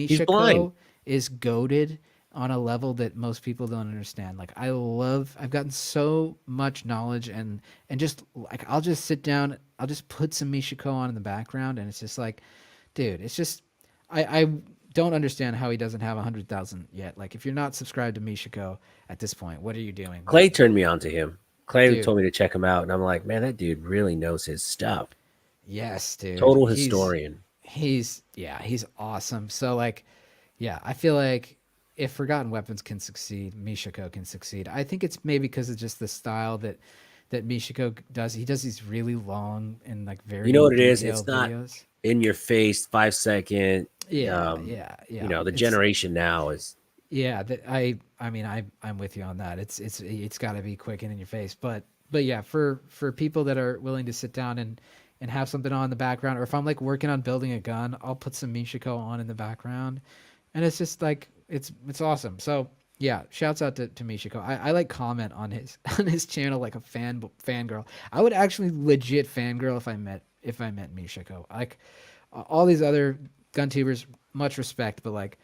S3: he's blind.
S2: Mishako is goaded on a level that most people don't understand. Like I've gotten so much knowledge, and just like I'll just sit down, I'll just put some Mishako on in the background, and it's just like, dude, it's just I don't understand how he doesn't have 100,000 yet. Like if you're not subscribed to Mishako at this point, what are you doing?
S3: Clay turned me on to him. Clay
S2: Dude,
S3: told me to check him out, and I'm like, man, that dude really knows his stuff.
S2: yes, dude.
S3: Total
S2: He's
S3: historian.
S2: he's yeah, he's awesome. So like, yeah, I feel like if Forgotten Weapons can succeed, Mishako can succeed. I think it's maybe because of just the style that Mishako does. He does these really long and like
S3: You know
S2: very
S3: what it is? It's
S2: detailed
S3: not
S2: videos.
S3: in your face, 5 second.
S2: Yeah,
S3: Um,
S2: yeah, yeah.
S3: the
S2: It's
S3: generation now is
S2: yeah, that I mean I'm with you on that. It's got to be quick and in your face. But yeah, for people that are willing to sit down and have something on in the background, or if I'm like working on building a gun, I'll put some Mishako on in the background, and it's just like it's awesome. So yeah, shouts out to Mishako. I like comment on his on his channel like a fangirl. I would actually legit fangirl if I met Mishako. Like all these other gun tubers, much respect, but like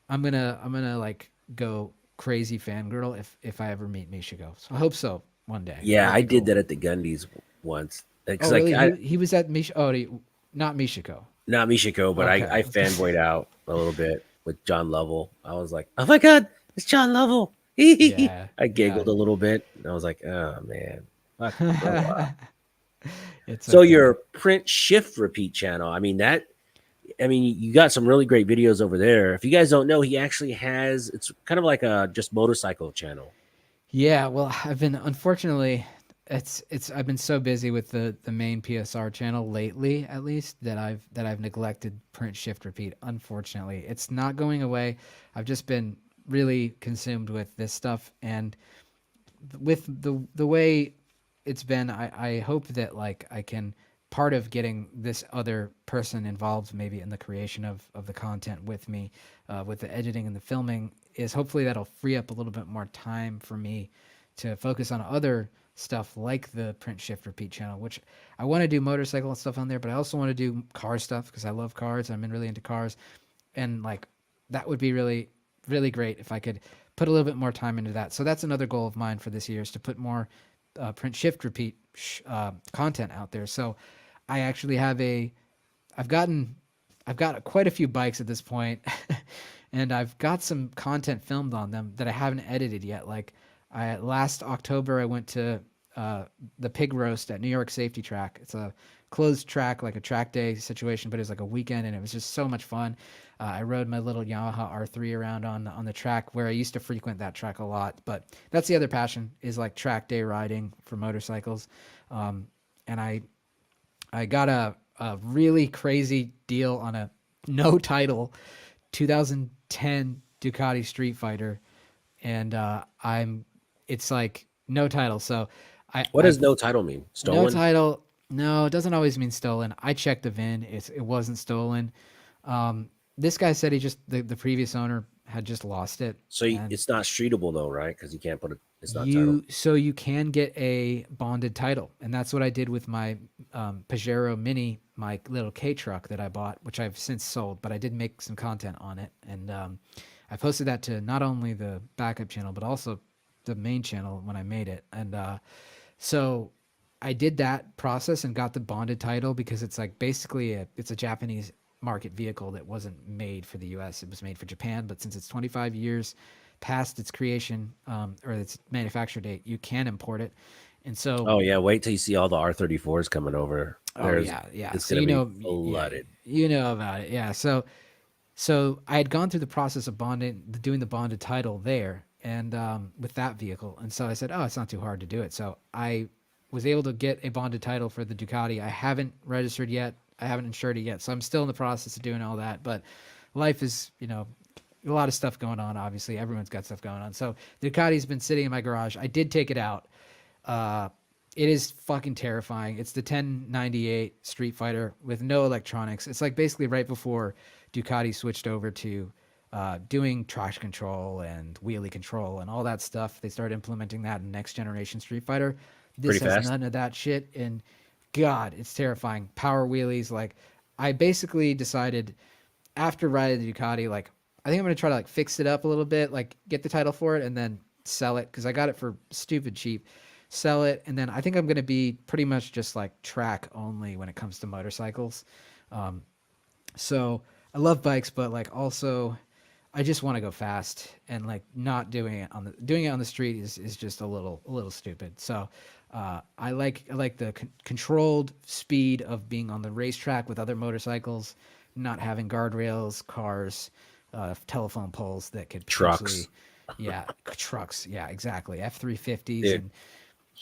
S2: I'm gonna like go crazy fangirl if I ever meet Michiko. So I hope so one day.
S3: Yeah,
S2: That'd
S3: I
S2: be
S3: did
S2: cool.
S3: that at the Gundies once.
S2: Oh,
S3: Because like
S2: really?
S3: I
S2: He was at not Michiko.
S3: not Michiko, but
S2: Okay.
S3: I fanboyed out a little bit with John Lovell. I was like, oh my god, it's John Lovell.
S2: Yeah,
S3: I
S2: yeah.
S3: giggled a little bit. And I was like, oh man, fucking grow up.
S2: It's
S3: So
S2: okay.
S3: your print shift repeat channel, I mean, you got some really great videos over there. If you guys don't know, he actually has, it's kind of like a just motorcycle channel.
S2: Yeah, well, I've been unfortunately it's I've been so busy with the main PSR channel lately, at least, that I've neglected print shift repeat. Unfortunately, it's not going away. I've just been really consumed with this stuff, and with the way it's been, I hope that like I can part of getting this other person involved maybe in the creation of the content with me, with the editing and the filming, is hopefully that'll free up a little bit more time for me to focus on other stuff like the print shift repeat channel, which I want to do motorcycle and stuff on there, but I also want to do car stuff because I love cars. I'm really into cars, and like that would be really great if I could put a little bit more time into that. So that's another goal of mine for this year, is to put more print shift repeat content out there. So I actually have I've gotten I've got quite a few bikes at this point, and I've got some content filmed on them that I haven't edited yet. Like last October I went to the pig roast at New York Safety Track. It's a closed track, like a track day situation, but it was like a weekend, and it was just so much fun. I rode my little Yamaha R3 around on the track where I used to frequent that track a lot. But that's the other passion, is like track day riding for motorcycles. And I got a really crazy deal on a no title 2010 Ducati Street Fighter, and I'm it's like no title. So
S3: What
S2: I
S3: does no title mean?
S2: no
S3: Stolen?
S2: title. No, it doesn't always mean stolen. I checked the VIN. It wasn't stolen. This guy said the previous owner had just lost it,
S3: So
S2: and
S3: it's not streetable though, right? Because you can't put it, it's not title.
S2: you can get a bonded title, and that's what I did with my Pajero Mini, my little K truck that I bought, which I've since sold, but I did make some content on it, and I posted that to not only the backup channel but also the main channel when I made it, and so I did that process and got the bonded title because it's like basically it's a Japanese market vehicle that wasn't made for the U.S. It was made for Japan, but since it's 25 years past its creation, or its manufacture date, you can import it. And so,
S3: Oh yeah, wait till you see all the R34s coming over.
S2: oh
S3: There's
S2: yeah, yeah.
S3: it's
S2: So
S3: gonna
S2: you
S3: be
S2: know, yeah,
S3: flooded.
S2: you know about it, yeah. So I had gone through the process of doing the bonded title there, and with that vehicle, and so I said, oh, it's not too hard to do it. So I was able to get a bonded title for the Ducati. I haven't registered yet. I haven't insured it yet, so I'm still in the process of doing all that. But life is, a lot of stuff going on. Obviously, everyone's got stuff going on. So the Ducati's been sitting in my garage. I did take it out. Uh, it is fucking terrifying. It's the 1098 Street Fighter with no electronics. It's like basically right before Ducati switched over to doing traction control and wheelie control and all that stuff. They started implementing that in next generation Street Fighter. This
S3: Pretty
S2: has
S3: fast.
S2: none of that shit, and God, it's terrifying. Power wheelies. Like, I basically decided after riding the Ducati, like, I think I'm gonna try to like fix it up a little bit, like get the title for it and then sell it because I got it for stupid cheap. Sell it, and then I think I'm gonna be pretty much just like track only when it comes to motorcycles. Um, so I love bikes, but like also I just want to go fast, and like not doing it on the street is just a little stupid. So I like the controlled speed of being on the racetrack with other motorcycles, not having guardrails, cars, telephone poles that could
S3: Trucks.
S2: potentially, yeah, trucks, yeah, exactly, F-350s,
S3: Dude,
S2: and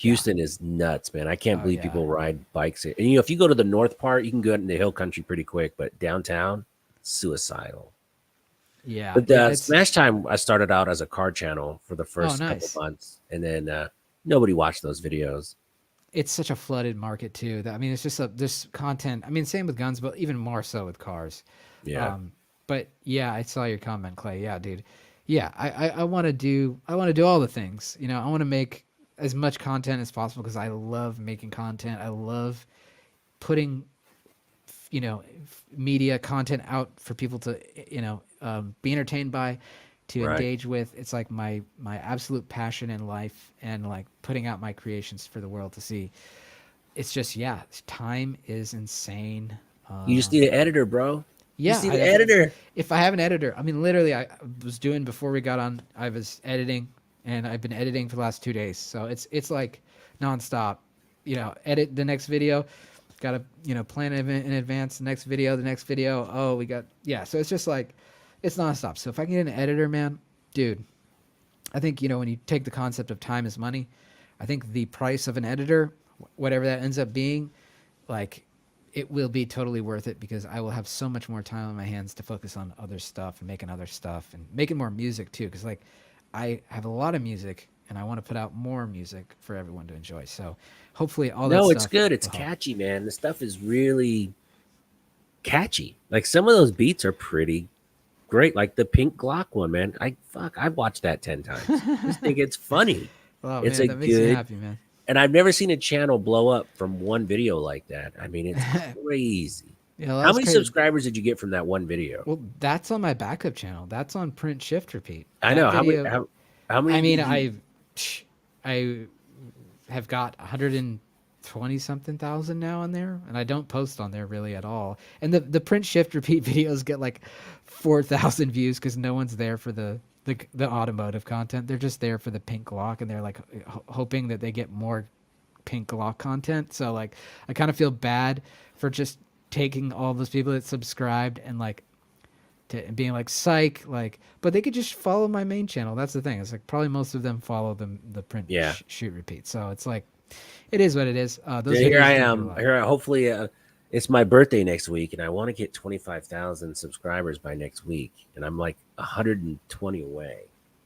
S2: yeah,
S3: Houston is nuts, man. I can't
S2: oh
S3: believe
S2: yeah,
S3: people ride bikes here. And if you go to the north part, you can go into hill country pretty quick, but downtown, suicidal.
S2: yeah,
S3: But
S2: yeah. It's
S3: Smash Time, I started out as a car channel for the
S2: oh
S3: first couple
S2: nice.
S3: months, and then nobody watched those videos.
S2: It's such a flooded market too. That I mean, it's just this content. I mean, same with guns, but even more so with cars.
S3: Yeah,
S2: Um, but yeah, I saw your comment, Clay. Yeah, dude. Yeah, I want to do all the things. I want to make as much content as possible because I love making content. I love putting media content out for people to be entertained by, to
S3: Right.
S2: engage with. It's like my absolute passion in life, and like putting out my creations for the world to see. It's just, yeah, time is insane.
S3: You just need an editor, bro. You
S2: Yeah,
S3: just need an editor.
S2: if I have an editor, I mean, literally, I was doing before we got on. I was editing, and I've been editing for the last 2 days. So it's like nonstop. Edit the next video. Got to plan it in advance. The next video, the next video. Oh, we got, yeah. So it's just like it's nonstop. So if I can get an editor, man, dude, I think when you take the concept of time is money, I think the price of an editor, whatever that ends up being, like, it will be totally worth it, because I will have so much more time on my hands to focus on other stuff and making other stuff and making more music too. Because like, I have a lot of music and I want to put out more music for everyone to enjoy. So hopefully all that
S3: No,
S2: stuff
S3: it's good. It's
S2: will help.
S3: catchy, man. The stuff is really catchy. Like some of those beats are pretty great. Like the Pink Glock one, man. I've watched that 10 times. Just think it's funny.
S2: Oh
S3: It's
S2: man,
S3: a
S2: that makes me
S3: good,
S2: happy, man.
S3: and I've never seen a channel blow up from one video like that. I mean, it's crazy.
S2: Yeah, well,
S3: How
S2: that's
S3: many
S2: crazy.
S3: subscribers did you get from that one video?
S2: Well, that's on my backup channel. That's on Print Shift Repeat.
S3: I
S2: That
S3: know how many.
S2: video.
S3: How many
S2: I mean,
S3: did you?
S2: I have got 120 something thousand now on there, and I don't post on there really at all. And the Print Shift Repeat videos get like 4,000 views because no one's there for the automotive content. They're just there for the Pink Glock, and they're like hoping that they get more Pink Glock content. So like, I kind of feel bad for just taking all those people that subscribed and like and being like psych, like, but they could just follow my main channel. That's the thing. It's like probably most of them follow the Print
S3: Yeah.
S2: Shoot Repeat. So it's like, it is what it is. Those
S3: Here
S2: videos
S3: I
S2: do get a
S3: am.
S2: lot.
S3: Here, hopefully, it's my birthday next week, and I want to get 25,000 subscribers by next week, and I'm like 120 away.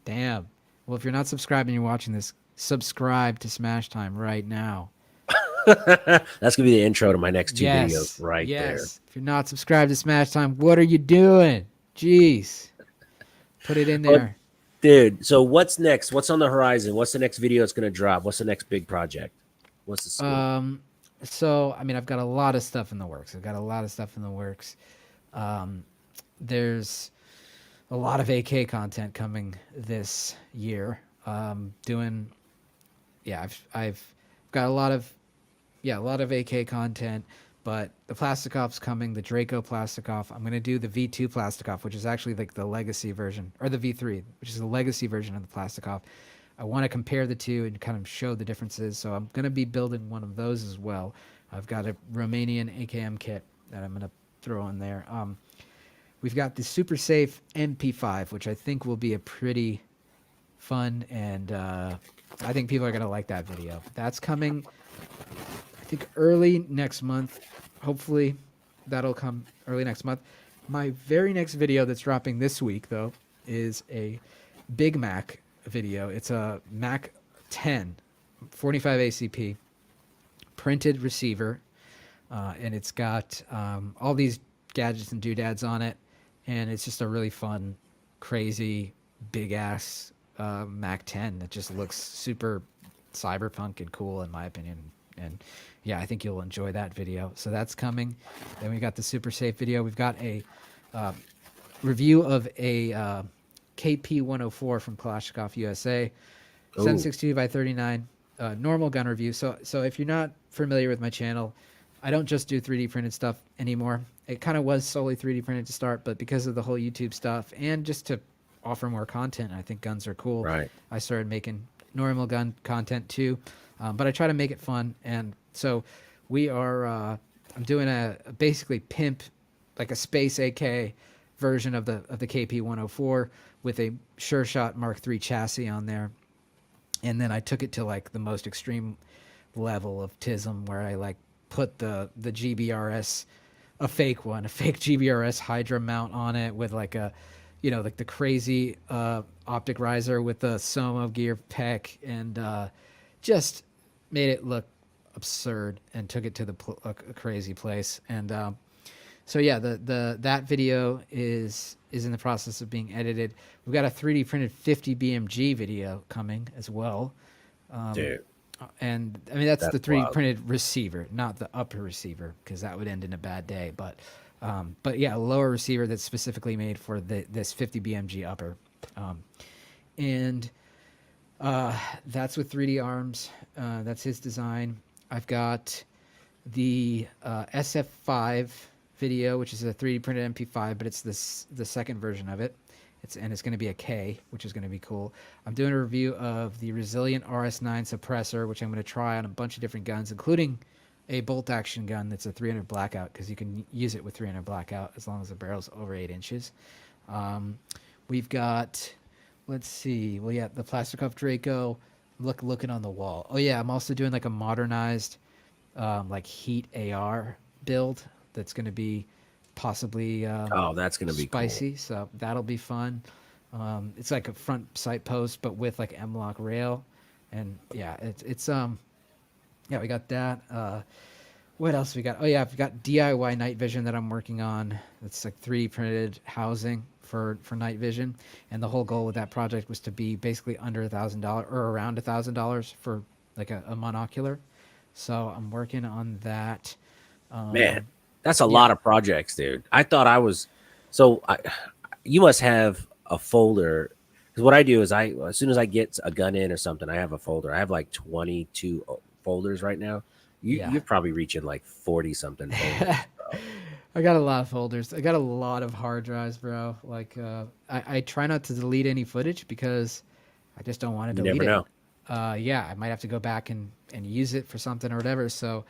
S2: Damn. Well, if you're not subscribed and you're watching this, subscribe to Smash Time right now.
S3: That's gonna be the intro to my next two videos right there.
S2: If you're not subscribed to Smash Time, what are you doing? Jeez. Put it in
S3: Oh,
S2: there.
S3: dude. So what's next? What's on the horizon? What's the next video that's gonna drop? What's the next big project? What's the scoop?
S2: So I mean, I've got a lot of stuff in the works. There's a lot of AK content coming this year. I've got a lot of AK content, but the Plastikov's coming, the Draco Plastikov. I'm gonna do the V2 Plastikov, which is actually like the legacy version, or the V3, which is the legacy version of the Plastikov. I want to compare the two and kind of show the differences, so I'm gonna be building one of those as well. I've got a Romanian AKM kit that I'm gonna throw in there. We've got the Super Safe MP5, which I think will be a pretty fun, and I think people are gonna like that video. That's coming, I think, early next month. Hopefully that'll come early next month. My very next video that's dropping this week, though, is a Big Mac video. It's a Mac 10 45 ACP printed receiver, and it's got all these gadgets and doodads on it, and it's just a really fun, crazy, big-ass Mac 10 that just looks super cyberpunk and cool, in my opinion. And yeah, I think you'll enjoy that video. So that's coming. Then we got the Super Safe video. We've got a review of a KP104 from Kalashnikov USA, 762 by 39, normal gun review. So if you're not familiar with my channel, I don't just do 3D printed stuff anymore. It kind of was solely 3D printed to start, but because of the whole YouTube stuff and just to offer more content, I think guns are cool.
S3: Right.
S2: I started making normal gun content too, but I try to make it fun. And so we are, I'm doing a basically pimp, like a space AK version of the KP104 with a Sure Shot Mark III chassis on there. And then I took it to like the most extreme level of TISM, where I like put the GBRS, a fake GBRS Hydra mount on it with like a, like the crazy optic riser with the Soma gear peck, and just made it look absurd and took it to a crazy place. And so yeah, that video is in the process of being edited. We've got a 3D printed 50 BMG video coming as well.
S3: Dude.
S2: And I mean, that's the 3D
S3: wild.
S2: printed receiver, not the upper receiver, because that would end in a bad day. But yeah, a lower receiver that's specifically made for this 50 BMG upper. And that's with 3D arms. That's his design. I've got the SF5 video, which is a 3D printed MP5, but it's the second version of it. It's going to be a K, which is going to be cool. I'm doing a review of the Resilient RS9 suppressor, which I'm going to try on a bunch of different guns, including a bolt action gun that's a 300 blackout, because you can use it with 300 blackout as long as the barrel's over 8 inches. We've got, let's see, well, yeah, the Plastercuff Draco. Looking on the wall. Oh yeah, I'm also doing like a modernized like heat AR build that's going to be possibly
S3: Oh, that's gonna be cool.
S2: spicy. So that'll be fun. It's like a front sight post, but with like M-lock rail, and yeah, it's yeah, we got that. What else we got? Oh yeah, I've got DIY night vision that I'm working on. It's like 3D printed housing for night vision, and the whole goal with that project was to be basically under $1,000 or around $1,000 for like a monocular. So I'm working on that.
S3: Man,
S2: Um,
S3: that's a
S2: yeah,
S3: lot of projects, dude. I thought I was so. You must have a folder because what I do is as soon as I get a gun in or something, I have a folder. I have like 22 folders right now.
S2: yeah.
S3: You're probably reaching like 40 something folders, bro.
S2: I got a lot of folders. I got a lot of hard drives, bro. Like, I try not to delete any footage because I just don't want to
S3: You
S2: delete
S3: never
S2: it.
S3: know.
S2: Yeah, I might have to go back and use it for something or whatever. So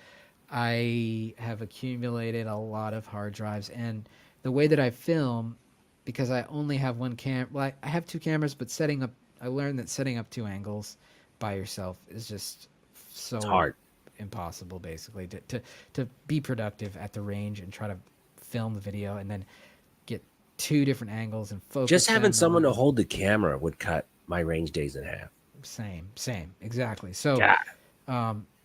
S2: I have accumulated a lot of hard drives. And the way that I film, because I only have one well, I have two cameras, but I learned that setting up two angles by yourself is just
S3: It's
S2: so
S3: hard.
S2: impossible, basically, to be productive at the range and try to film the video and then get two different angles and
S3: Just
S2: focus
S3: having
S2: them
S3: someone to
S2: on.
S3: hold the camera would cut my range days in half.
S2: Same, exactly. So,
S3: God,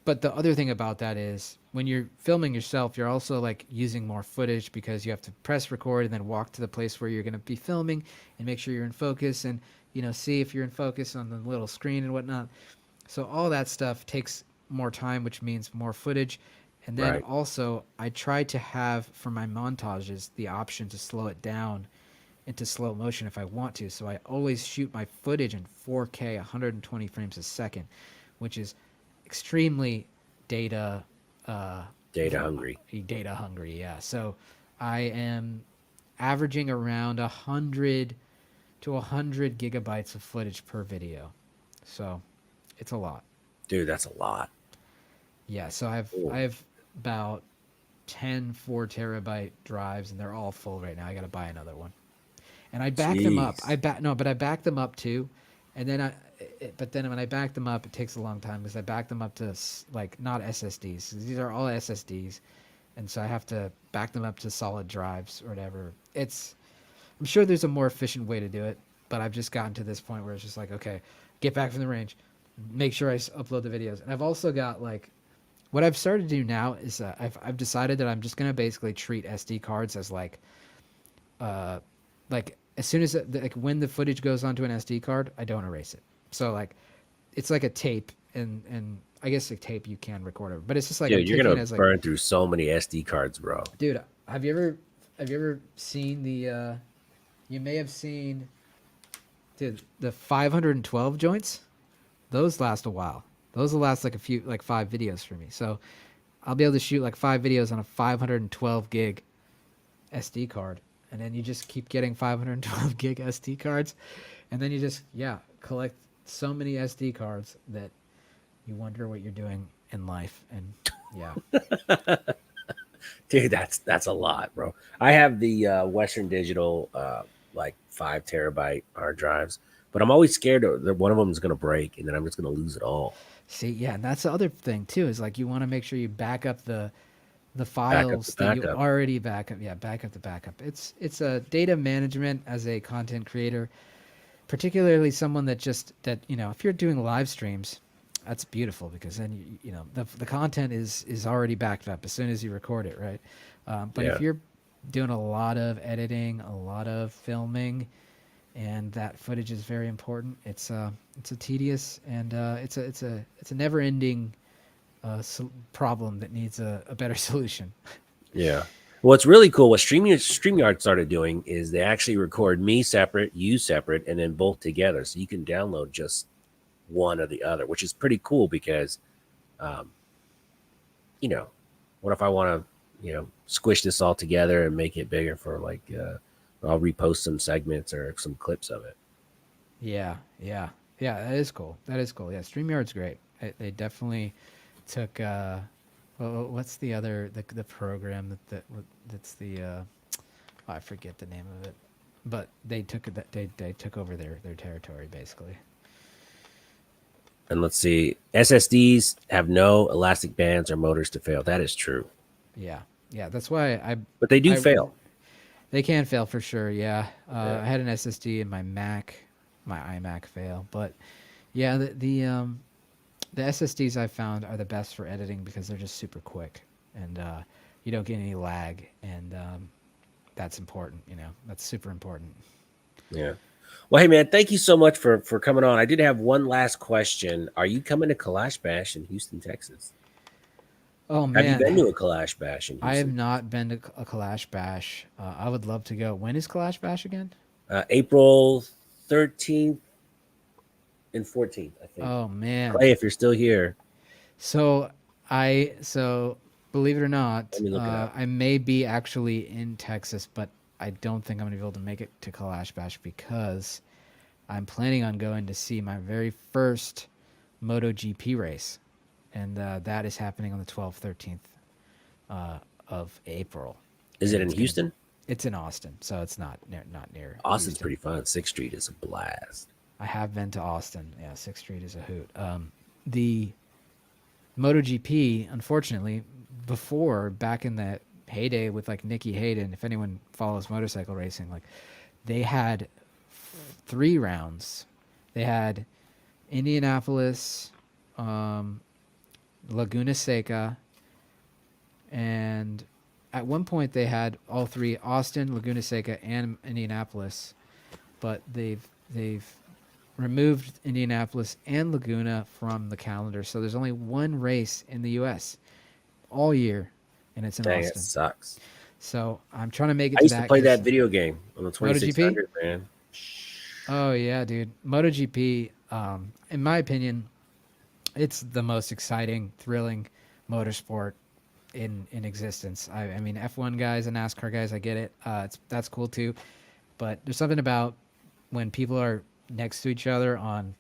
S2: but the other thing about that is when you're filming yourself, you're also like using more footage because you have to press record and then walk to the place where you're going to be filming and make sure you're in focus and, see if you're in focus on the little screen and whatnot. So all that stuff takes more time, which means more footage. And then
S3: right,
S2: also, I try to have for my montages the option to slow it down into slow motion if I want to. So I always shoot my footage in 4K, 120 frames a second, which is extremely data uh,
S3: data hungry.
S2: data hungry. Yeah. So I am averaging around 100 to 100 gigabytes of footage per video. So it's a lot.
S3: Dude, that's a lot.
S2: Yeah. So I have about 10 4 terabyte drives, and they're all full right now. I got to buy another one. And I back them up.
S3: Jeez.
S2: But I back them up too, and then but then when I back them up, it takes a long time because I back them up to like not SSDs. These are all SSDs, and so I have to back them up to solid drives or whatever. I'm sure there's a more efficient way to do it, but I've just gotten to this point where it's just like, okay, get back from the range, make sure I upload the videos, and I've also got like what I've started to do now is I've decided that I'm just gonna basically treat SD cards as uh, like as soon as like when the footage goes onto an SD card, I don't erase it. So like it's like a tape, and I guess a tape you can record it, but it's just like I'm
S3: Dude, you're
S2: taking it
S3: gonna
S2: as like,
S3: burn through so many SD cards, bro.
S2: dude, have you ever seen the you may have seen, dude, the 512 joints? Those last a while. Those will last like a few, like 5 videos for me. So I'll be able to shoot like 5 videos on a 512 gig SD card, and then you just keep getting 512 gig SD cards, and then you just collect so many SD cards that you wonder what you're doing in life. And yeah,
S3: Dude, that's a lot, bro. I have the Western Digital like 5 terabyte hard drives, but I'm always scared that one of them is gonna break and then I'm just gonna lose it all.
S2: see, yeah, and that's the other thing too is like you want to make sure you back up the
S3: Backup to
S2: files that you
S3: backup.
S2: already back up. Yeah, back up the backup. It's a data management as a content creator, particularly someone that if you're doing live streams, that's beautiful because then the content is already backed up as soon as you record it, right? But if
S3: Yeah,
S2: you're doing a lot of editing, a lot of filming, and that footage is very important, it's a tedious and it's a never ending problem that needs a better solution.
S3: yeah. What's really cool, what StreamYard started doing is they actually record me separate, you separate, and then both together. So you can download just one or the other, which is pretty cool because, um, you know, what if I want to, squish this all together and make it bigger for like, I'll repost some segments or some clips of it.
S2: Yeah, yeah, yeah. That is cool. That is cool. Yeah, Streamyard's great. They definitely took. What's the other the program that's the I forget the name of it, but they took it that they took over their territory basically.
S3: And let's see, SSDs have no elastic bands or motors to fail. That is true,
S2: Yeah, yeah. That's why
S3: but they do
S2: I
S3: fail.
S2: they can fail for sure. Yeah,
S3: Yeah.
S2: I had an SSD in my Mac, my iMac fail, but yeah, the SSDs I found are the best for editing because they're just super quick and you don't get any lag, and that's important. You know, that's super important.
S3: Yeah. Well, hey man, thank you so much for coming on. I did have one last question. Are you coming to Kalash Bash in Houston, Texas?
S2: Oh
S3: Have you
S2: man,
S3: been to a Kalash Bash in
S2: I have
S3: Houston?
S2: not been to a Kalash Bash. I would love to go. When is Kalash Bash again?
S3: April 13th and 14th, I think.
S2: Oh man.
S3: Clay, if you're still here,
S2: So so believe it or
S3: let
S2: not,
S3: me look it up.
S2: I may be actually in Texas, but I don't think I'm gonna be able to make it to Kalash Bash because I'm planning on going to see my very first MotoGP race, and that is happening on the 12th, 13th uh, of April,
S3: Is
S2: and
S3: it in Houston?
S2: it's in Austin, so it's not near
S3: Austin's
S2: Houston.
S3: pretty fun. Sixth Street is a blast.
S2: I have been to Austin. Yeah, Sixth Street is a hoot. The MotoGP, unfortunately, before back in the heyday with like Nicky Hayden, if anyone follows motorcycle racing, like they had 3 rounds. They had Indianapolis, um, Laguna Seca, and at one point they had all three: Austin, Laguna Seca, and Indianapolis. But they've removed Indianapolis and Laguna from the calendar, so there's only one race in the U.S. all year, and it's in
S3: Dang, it
S2: Austin.
S3: sucks.
S2: So I'm trying to make it
S3: I
S2: to
S3: used to
S2: that
S3: play
S2: because
S3: that video game on the
S2: MotoGP.
S3: 2600, man.
S2: Oh yeah, dude. MotoGP, in my opinion, it's the most exciting, thrilling motorsport in existence. I mean, F1 guys and NASCAR guys, I get it. That's cool too, but there's something about when people are next to each other on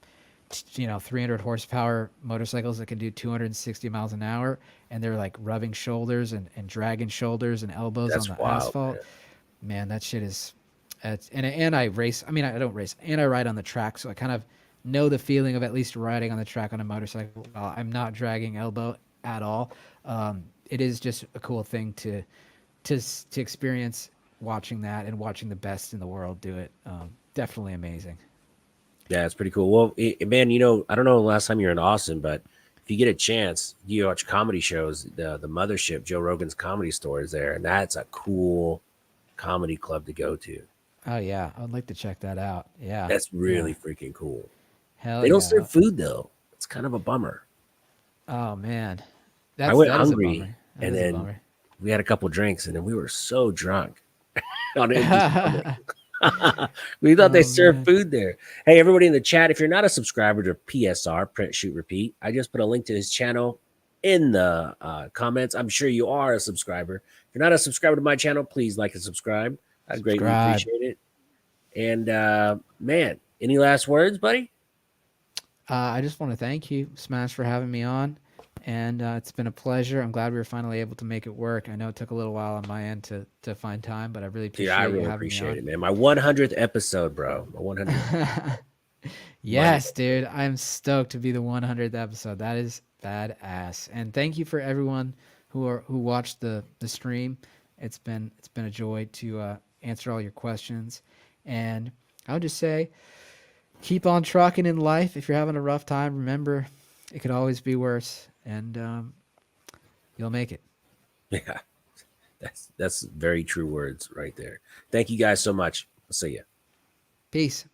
S2: 300 horsepower motorcycles that can do 260 miles an hour, and they're like rubbing shoulders and dragging shoulders and elbows on
S3: That's
S2: the
S3: wild,
S2: asphalt.
S3: man.
S2: Man, that shit is. And I race. I mean, I don't race, and I ride on the track, so I kind of know the feeling of at least riding on the track on a motorcycle. I'm not dragging elbow at all. It is just a cool thing to experience watching that and watching the best in the world do it. Definitely amazing.
S3: Yeah, it's pretty cool. Well, man, I don't know the last time you're in Austin, but if you get a chance, you watch comedy shows. The Mothership, Joe Rogan's Comedy Store is there, and that's a cool comedy club to go to.
S2: Oh yeah, I would like to check that out. Yeah,
S3: That's
S2: yeah.
S3: really freaking cool.
S2: Hell
S3: They don't
S2: yeah.
S3: serve food though. It's kind of a bummer.
S2: Oh man,
S3: I went
S2: that is a
S3: hungry,
S2: bummer. That
S3: and
S2: is a
S3: then
S2: bummer.
S3: we had a couple drinks, and then we were so drunk on an empty stomach. We thought they
S2: Oh
S3: served
S2: man.
S3: food there. Hey, everybody in the chat, if you're not a subscriber to PSR, Print Shoot Repeat, I just put a link to his channel in the comments. I'm sure you are a subscriber. If you're not a subscriber to my channel, please like and subscribe. I'd greatly
S2: Subscribe.
S3: appreciate it. And man, any last words, buddy?
S2: I just want to thank you, Smash, for having me on, and it's been a pleasure. I'm glad we were finally able to make it work. I know it took a little while on my end to find time, but I really
S3: Dude, I
S2: appreciate you
S3: really
S2: having me
S3: appreciate
S2: on.
S3: it, man. My 100th episode, bro. My 100th Monday.
S2: Yes, dude. I'm stoked to be the 100th episode. That is badass. And thank you for everyone who watched the stream. It's been a joy to answer all your questions. And I would just say keep on trucking in life. If you're having a rough time, remember it could always be worse, and you'll make it.
S3: Yeah, that's very true words right there. Thank you guys so much. I'll see you.
S2: Peace.